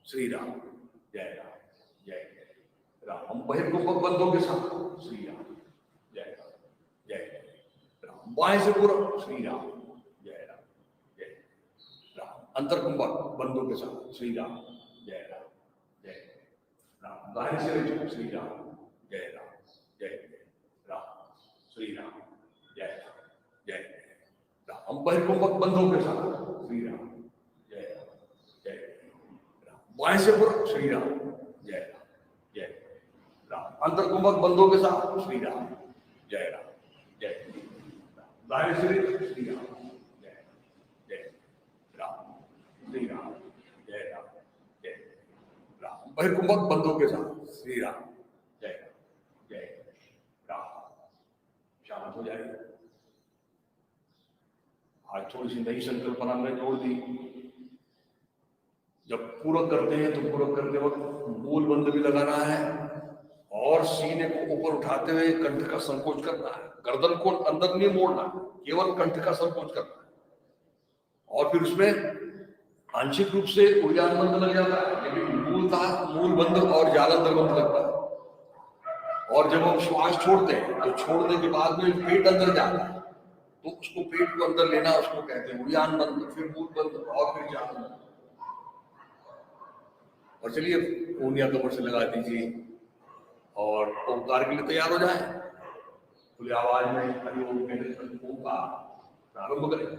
श्री राम जय राम। बहिर्कुंभक बंदों के साथ श्री राम जय राम। बाएं से पूरा श्री राम जय राम। अंतर कुंभक बंदों के साथ श्री राम जय राम। दाहिने से नीचे श्री राम जय राम, श्री राम जय राम। बहिर्कुंभक बंदों के साथ श्री राम जय राम। बाएं से पूरा श्री राम जय राम। अंतर कुंभक बंदों के साथ श्री राम जय राम। दाहिने से श्री राम जय राम, श्री राम जय राम। बहिर्कुंभक बंदों के साथ श्री राम जय राम। शांत हो जाए। आज थोड़ी सी नई संकल्पना में जोड़ दी। जब पूरक करते हैं तो पूरक करते वक्त मूल बंद भी लगाना है और सीने को ऊपर उठाते हुए कंठ का संकोच करना है। गर्दन को अंदर नहीं मोड़ना, केवल कंठ का संकोच करना है। और फिर उसमें आंशिक रूप से उड़ियान बंद लग जाता है लेकिन मूल बंद और जालंधर बंद लगता है। और जब हम श्वास छोड़ते हैं तो छोड़ने के बाद में पेट अंदर जाता है तो उसको पेट को अंदर लेना, उसको कहते हैं उड़ियान बंद, फिर मूल बंद और फिर जालंधर। और चलिए कोनिया कमर से लगा दीजिए और ओंकार के लिए तैयार हो जाए। खुली आवाज में हरि ओम कहने से ओंकार प्रारंभ करें।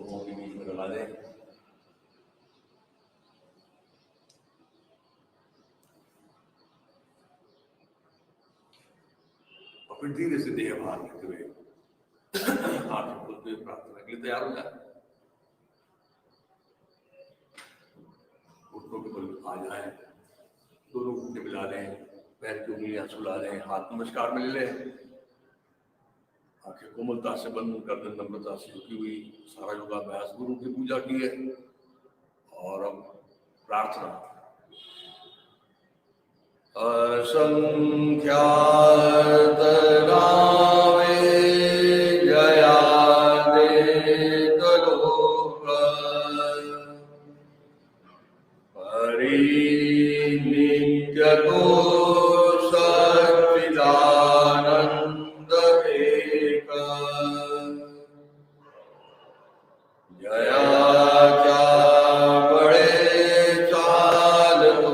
हरि के बीच में लगा दें। और फिर धीरे से देह बाहर लेते हुए हाथ खोलते हुए प्रार्थना के लिए तैयार हो जाए। घुटनों के बल आ जाए, दोनों घुटने मिला लें, पैर की उंगलियां सुला लें, हाथ नमस्कार में ले लें, आंखें कोमलता से बंद कर दें, नम्रता से झुकी हुई। सारा योगाभ्यास गुरु की पूजा की है और अब प्रार्थना। असंख्यात नावे जयादेत लोक परिनित्यतो सच्चिदानंद एक जया क्या बड़े चाल तो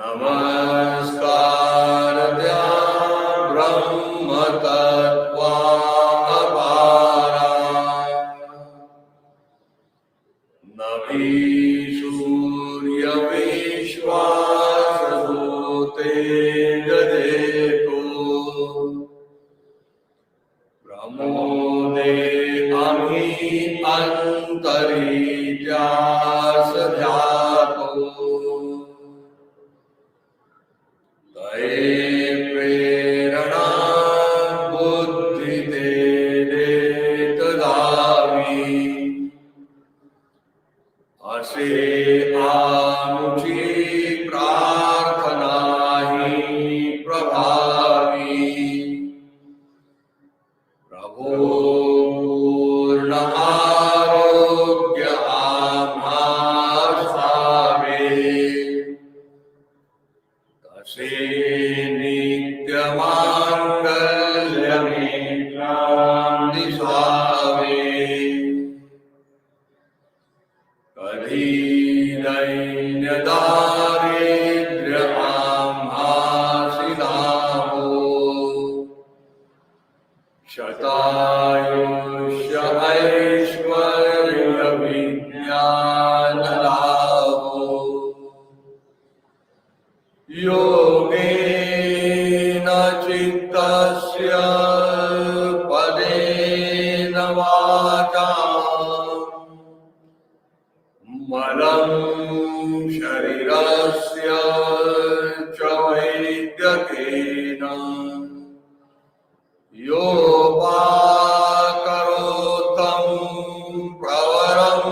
नमस्कार द्या ब्रह्म तत्वा अपारा नभी सूर्य विश्वास होते जदेको ब्रह्मोदे अमी अंतरित्यास ध्यातो प्रेरणा बुद्धि तेरे तदावी असे आमुची प्रार्थना ही प्रभावी प्रभो पूर्ण आरोग्य आभासावे तसे नित्यमांगल्यमेत्रां दिशावे कधी दैन्य दारिद्र्य आम्हासि नाहो शतायुष्य ऐश्वर्य विज्ञान लाभो योगेन चित्तस्य पदेन वाचा मलं शरीरस्य च वैद्यकेन योपाकरोतं प्रवरं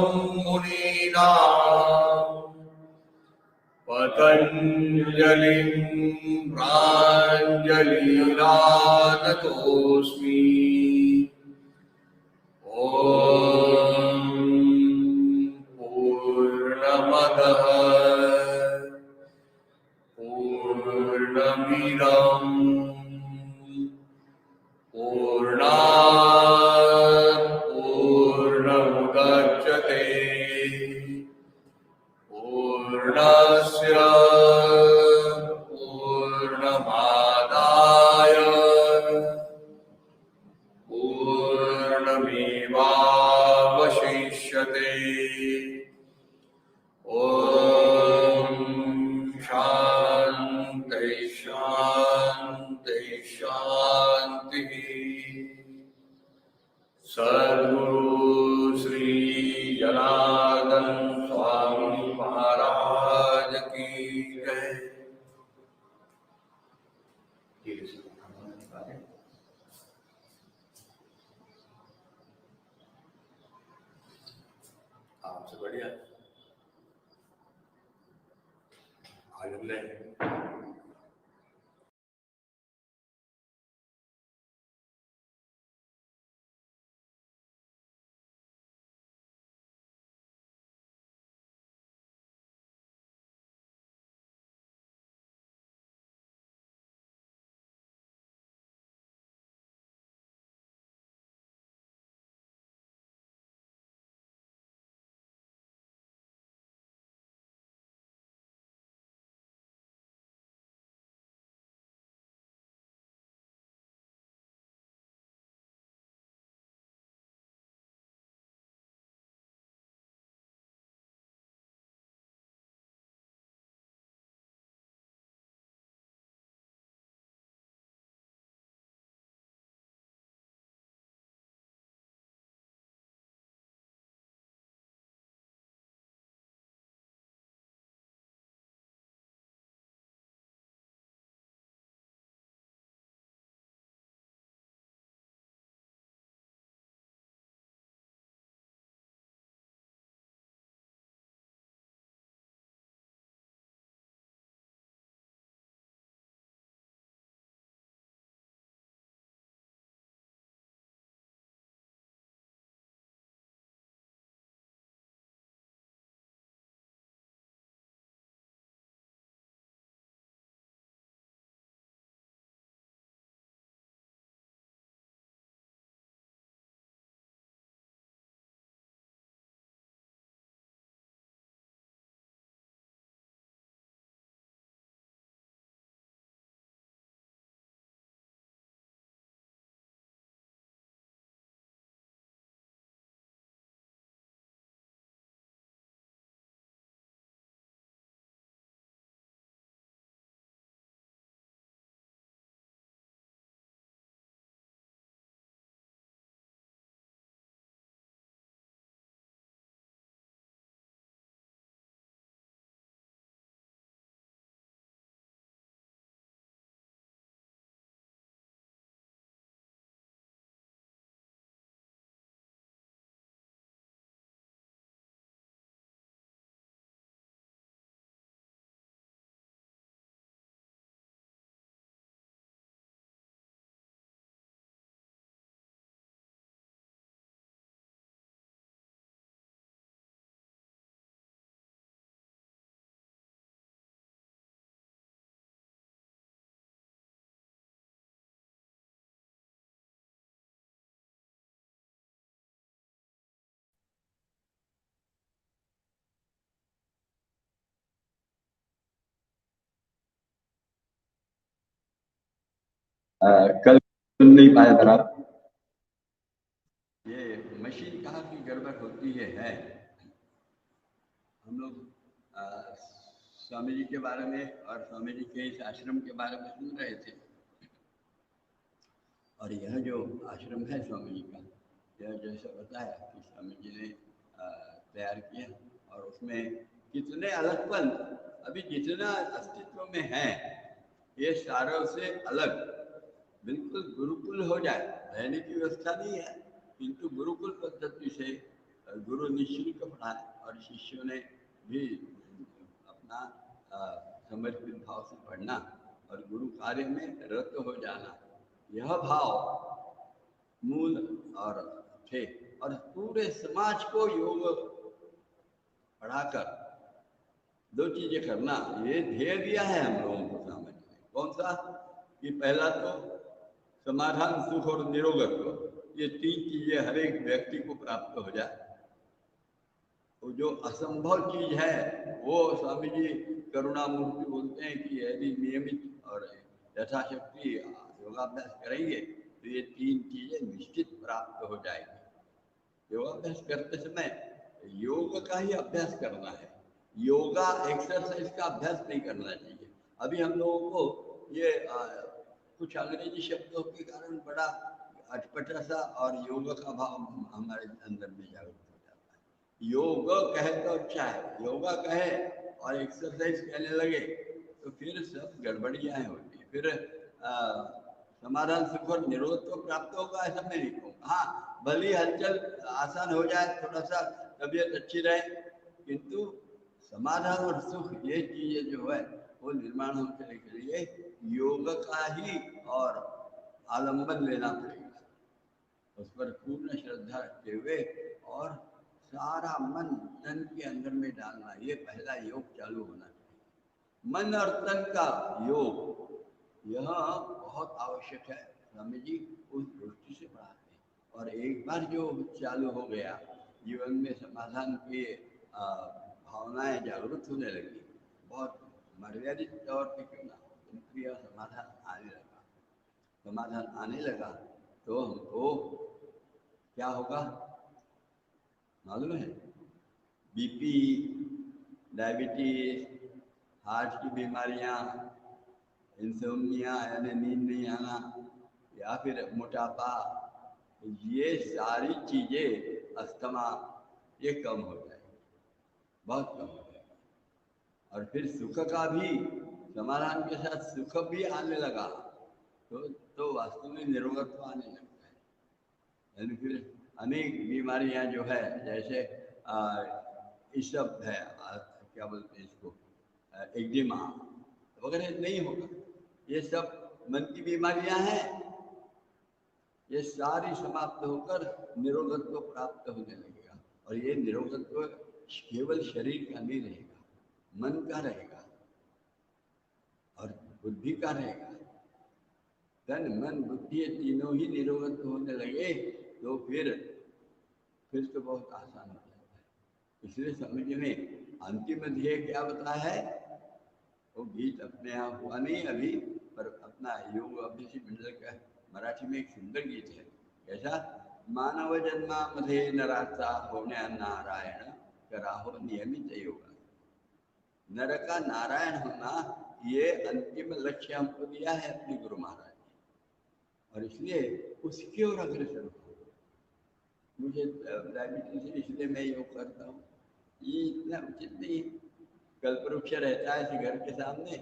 मुनीनां पतञ्जलिं प्राञ्जलिरानतोऽस्मि। ॐ पूर्णमदः पूर्णमिदं पूर्णात् पूर्णमुदच्यते पूर्णस्य पूर्णमादाय पूर्णमेवा मुच्यते। ओम शांति शांति शांति। सद्गुरु श्री जनार्दन स्वामी महाराज की जय। आपसे बढ़िया आज हमने कल सुन नहीं पाया बराबर। ये मशीन कहाँ की गड़बड़ होती है। हम लोग स्वामी जी के बारे में और स्वामी जी के इस आश्रम के बारे में सुन रहे थे, और यह जो आश्रम है स्वामी जी का, यह जैसा बताया कि स्वामी जी ने तैयार किया, और उसमें कितने अलगपन अभी जितना अस्तित्व में है, ये सारों से अलग बिल्कुल गुरुकुल हो जाए। रहने की व्यवस्था नहीं है, किंतु गुरुकुल पद्धति से गुरु निःशुल्क पढ़ाए और शिष्यों ने भी अपना समर्पित भाव से पढ़ना और गुरु कार्य में रत हो जाना, यह भाव मूल और थे। और पूरे समाज को योग पढ़ाकर दो चीजें करना, ये ध्येय दिया है हम लोगों को समझ में। कौन सा? कि पहला तो समाधान, सुख और निरोगत्व, ये तीन चीजें हर एक व्यक्ति को प्राप्त हो जाए। तो जो असंभव चीज है वो स्वामी जी करुणामूर्ति बोलते हैं कि यदि नियमित और यथाशक्ति योगाभ्यास करेंगे तो ये तीन चीजें निश्चित प्राप्त हो जाएगी। योगाभ्यास करते समय योग का ही अभ्यास करना है। योगा एक्सरसाइज का अभ्यास नहीं करना चाहिए। अभी हम लोगों को ये कुछ अंग्रेजी शब्दों के कारण बड़ा अटपटा सा और योग का भाव हमारे अंदर में जागृत हो जाता है। योग कहे तो अच्छा है, योगा कहे और एक्सरसाइज कहने लगे तो फिर सब गड़बड़ियाँ होती है। फिर समाधान सुख और निरोध तो प्राप्त होगा ऐसा मैं नहीं कहूँगा। हाँ, भली हलचल आसान हो जाए, थोड़ा सा तबीयत अच्छी रहे, किंतु समाधान और सुख ये चीजें जो है वो निर्माण होने के लिए योग का ही और आलंबन लेना पड़ेगा, उस पर पूर्ण श्रद्धा रखते हुए और सारा मन तन के अंदर में डालना, ये पहला योग चालू होना चाहिए। मन और तन का योग यह बहुत आवश्यक है। स्वामी जी उस दृष्टि से पढ़ाते हैं। और एक बार जो चालू हो गया, जीवन में समाधान की भावनाएं जागृत होने लगी, बहुत मर्यादित तौर पे क्यों ना, किंतु यह समाधान आने लगा तो हमको क्या होगा मालूम है? बीपी, डायबिटीज, हार्ट की बीमारियां, इंसोम्निया यानी नींद नहीं आना, या फिर मोटापा, ये सारी चीजें, अस्थमा, ये कम हो जाएगी, बहुत कम हो जाएगा। और फिर सुख का भी, समाधान के साथ सुख भी आने लगा तो वास्तव में निरोगत्व आने लगता है। यानी फिर अनेक बीमारियां जो है, जैसे इस सब है, क्या बोलते हैं इसको, एक्जिमा वगैरह नहीं होगा। ये सब मन की बीमारियां हैं, ये सारी समाप्त होकर निरोगत्व प्राप्त होने लगेगा। और ये निरोगत्व केवल शरीर का नहीं रहेगा, मन का रहेगा और बुद्धि का रहेगा। तन मन बुद्धि ये तीनों ही निरोगत्व होने लगे तो फिर तो बहुत आसान हो जाता है। इसलिए समझ में अंतिम ध्येय क्या बताया है, वो गीत अपने यहाँ हुआ नहीं अभी, पर अपना योग अभ्यासी मंडल का मराठी में एक सुंदर गीत है। कैसा? मानव जन्मा मध्ये नराचा होण्या नारायण कराहो नियमित योगा। नर का नारायण होना ये अंतिम लक्ष्य हमको दिया है अपने गुरु महाराज ने, और इसलिए उसकी ओर अग्रसर हो। मुझे डायबिटीज इसलिए मैं योग करता हूँ, ये इतना उचित नहीं। कल्पवृक्ष रहता है इसी घर के सामने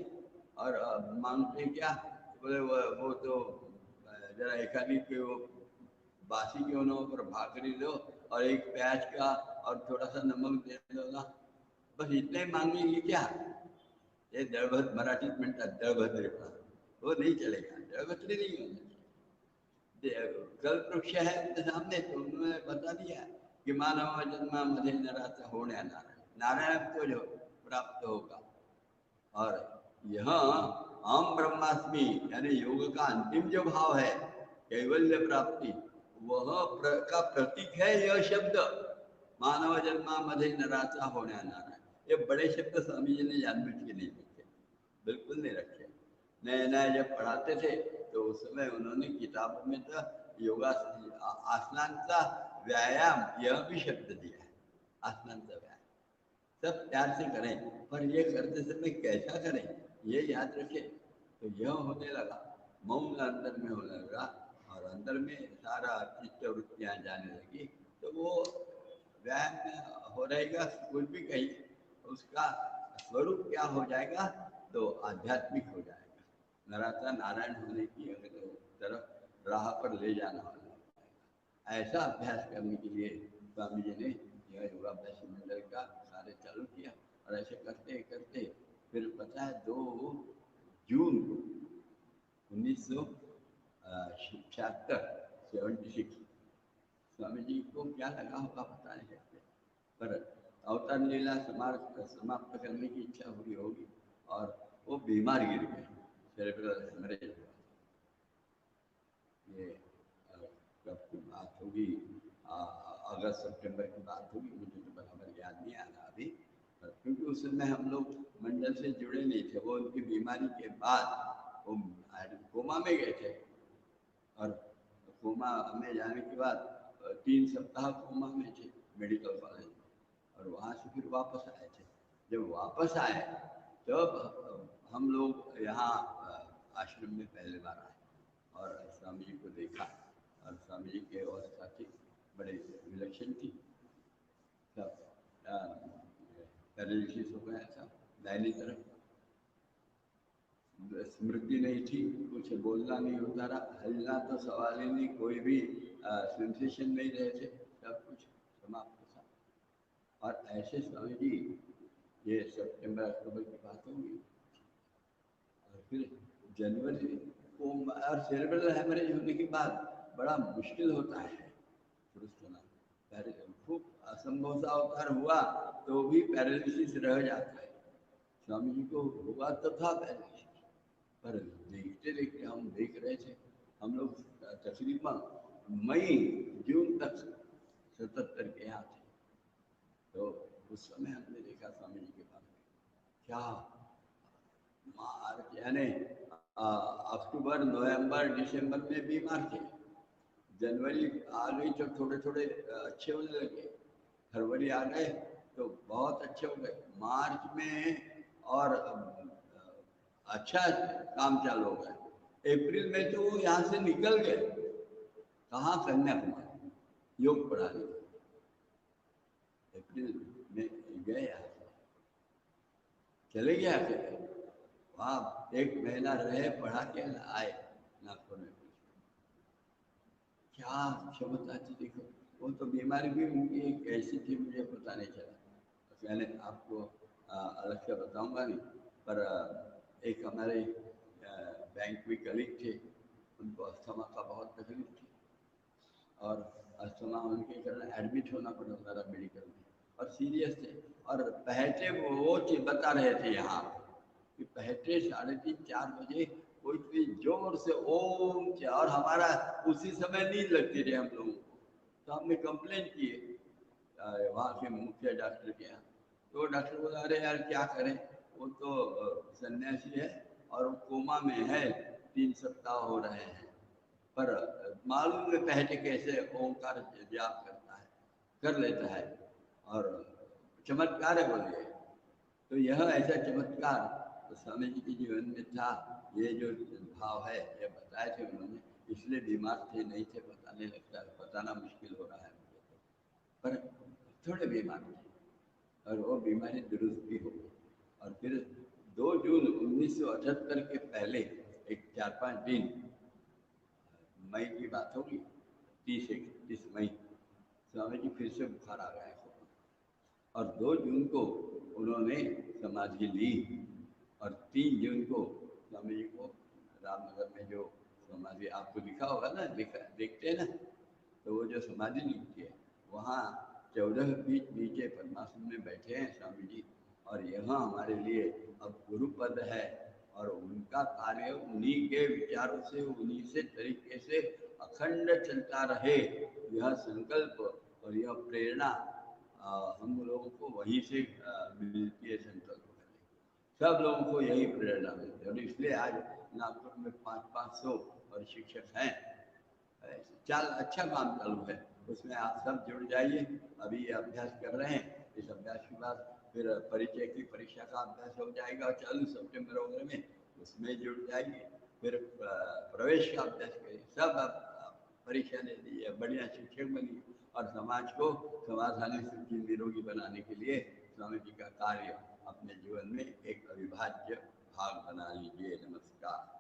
और मांगते क्या, बोले वो तो जरा एकादी के वो बासी क्यों ना पर भाकरी दो और एक प्याज का और थोड़ा सा नमक दे दो ना, बस इतना ही मांगेंगे क्या? ये दळभद्र मराठीत म्हणतात दळभद्रेपणा, वो नहीं चलेगा, दळभद्री नहीं होना चाहिए। कल्पवृक्ष है उनके सामने, तो उन्होंने बता दिया कि मानव जन्मा मध्ये नराचा होण्या नारायण, नारायण को जो प्राप्त होगा। और यहाँ आम ब्रह्मास्मि यानी योग का अंतिम जो भाव है कैवल्य प्राप्ति, वह का प्रतीक है यह शब्द मानव जन्मा मध्ये नराचा होण्या नारायण। ये बड़े शब्द स्वामी जी ने जानबूझ के नहीं रखे, बिल्कुल नहीं रखे। नए नए जब पढ़ाते थे तो उस समय उन्होंने किताबों में तो योगा आसनांचा व्यायाम यह भी शब्द दिया है, आसनांचा व्यायाम। सब प्यार से करें, पर ये करते समय कैसा करें ये याद रखें। तो यह होने लगा, मौन अंदर में होने लगा और अंदर में सारा चित्त वृत्तियाँ जाने लगी, तो वो व्यायाम हो रहेगा। कुछ भी कहिए, उसका स्वरूप क्या हो जाएगा, तो आध्यात्मिक हो जाएगा, नराचा नारायण होने की तरफ राह पर ले जाना होगा। ऐसा अभ्यास करने के लिए स्वामी जी ने यह योगाभ्यास मंडल का कार्य चालू किया। और ऐसे करते करते फिर पता है 2 जून को 1976 स्वामी जी को क्या लगा होगा पता नहीं सकते, पर अवतार लीला समाप्त करने की इच्छा हुई होगी और वो बीमार गिर गए, सेरेब्रल हेमरेज हुआ। ये कब की बात होगी, अगस्त सितंबर की बात होगी, मुझे तो बराबर याद नहीं आ रहा अभी, क्योंकि उस समय हम लोग मंडल से जुड़े नहीं थे। वो उनकी बीमारी के बाद वो कोमा में गए थे और कोमा में जाने के बाद 3 सप्ताह कोमा में थे मेडिकल कॉलेज में। फिर वापस आए थे। जब वापस आए तब हम लोग यहाँ आश्रम में पहली बार आए और स्वामी जी को देखा, और स्वामी जी की अवस्था थी बड़े विलक्षण थी। सब पैरालिसिस हो गया था दाहिनी तरफ, स्मृति नहीं थी, कुछ बोलना नहीं होता रहा, हिलना तो सवाल ही नहीं, कोई भी सेंसेशन नहीं रहे थे, सब कुछ समाप्त था। और ऐसे स्वामी जी, ये सितंबर अक्टूबर की बात होगी, और फिर जनवरी को, और सेरेब्रल हेमरेज होने के बाद बड़ा मुश्किल होता है दुरुस्त होना। खूब असंभव सा अवतार हुआ तो भी पैरालिसिस रह जाता है। स्वामी जी को हुआ तो था पैरालिसिस, पर देखते देखते हम देख रहे थे, हम लोग तकरीबन मई जून तक 77 के यहाँ थे। तो उस समय हमने देखा स्वामी जी के पास क्या मार्च यानी अक्टूबर नवंबर दिसंबर में बीमार थे, जनवरी आ गई तो थोड़े थोड़े अच्छे होने लगे, फरवरी आ गए तो बहुत अच्छे हो गए, मार्च में और अच्छा काम चालू हो गया, अप्रैल में तो वो यहाँ से निकल गए, कहाँ, कन्याकुमारी योग पढ़ाने, अप्रैल में गए यहाँ से, चले गए अकेले वहाँ, 1 महीना रहे, पढ़ा के आए नागपुर में। क्या क्षमता थी देखो, वो तो बीमारी भी उनकी एक ऐसी थी, मुझे पता नहीं चला, तो मैंने आपको अलग से बताऊंगा नहीं, पर एक हमारे बैंक में कलीग थे, उनको अस्थमा का बहुत तकलीफ थी, और अस्थमा उनके कारण एडमिट होना पड़ा मेरा मेडिकल में, और सीरियस थे, और पहटे वो बता रहे थे यहाँ कि पहटे 3:30-4 बजे कोई भी जोर से ओम, और हमारा उसी समय नींद लगती रही हम लोगों को, तो हमने कंप्लेंट किए वहाँ के मुख्य डॉक्टर के यहाँ, तो डॉक्टर बोला अरे यार क्या करें, वो तो सन्यासी है और वो कोमा में है, 3 सप्ताह हो रहे हैं, पर मालूम में पहटे कैसे ओंकार जाप करता है, कर लेता है, और चमत्कार है बोलिए। तो यह ऐसा चमत्कार तो स्वामी जी के जीवन में था, ये जो भाव है ये बताए थे उन्होंने, इसलिए बीमार थे नहीं थे पता नहीं लगता, बताना मुश्किल हो रहा है मुझे तो, पर थोड़े बीमार थे और वो बीमारी दुरुस्त भी हो गई। और फिर 2 जून 1978 के पहले एक 4-5 दिन, मई की बात होगी, 30 मई, स्वामी जी फिर से बुखार आ गया, और 2 जून को उन्होंने समाधि ली, और 3 जून को स्वामी जी को रामनगर में जो समाधि आपको दिखा होगा ना, देखते हैं ना, तो वो जो समाधि लिखी है वहाँ 14 फीट नीचे पद्मासन में बैठे हैं स्वामी जी, और यहाँ हमारे लिए अब गुरुपद है, और उनका कार्य उन्हीं के विचारों से, उन्हीं से तरीके से अखंड चलता रहे, यह संकल्प और यह प्रेरणा हम लोगों को वहीं से मिलती है, संकल्प करने, सब लोगों को यही प्रेरणा मिलती है, और इसलिए आज नागपुर में 500 और शिक्षक हैं, अच्छा काम चालू है, उसमें आप सब जुड़ जाइए। अभी ये अभ्यास कर रहे हैं, इस अभ्यास के बाद फिर परिचय की परीक्षा का अभ्यास हो जाएगा चालू सितंबर वगैरह में, उसमें जुड़ जाइए, फिर प्रवेश का अभ्यास करिए, सब परीक्षा दे दीजिए, बढ़िया शिक्षक बनिए, और समाज को समाधानी सुखी निरोगी बनाने के लिए स्वामी जी का कार्य अपने जीवन में एक अविभाज्य भाग बना लीजिए। नमस्कार।